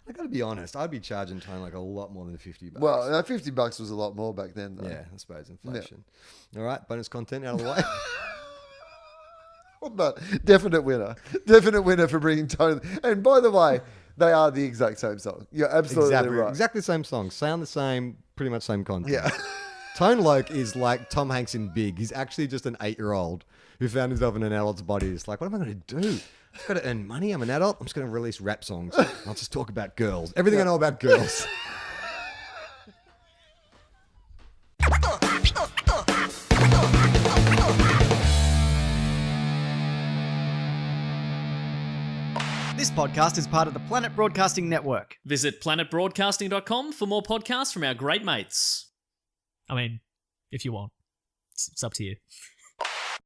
I got to be honest. I'd be charging Tone like a lot more than $50. Well, $50 was a lot more back then, though. Yeah, I suppose inflation. All right, bonus content out of the way. But definite winner. Definite winner for bringing Tone. And by the way, they are the exact same song. You're absolutely right. Exactly the same song. Sound the same, pretty much same content. Yeah. Tone Loc is like Tom Hanks in Big. He's actually just an 8-year-old who found himself in an adult's body. It's like, what am I going to do? I've got to earn money. I'm an adult. I'm just going to release rap songs. I'll just talk about girls. Everything I know about girls. This podcast is part of the Planet Broadcasting Network. Visit planetbroadcasting.com for more podcasts from our great mates. I mean, if you want. It's up to you.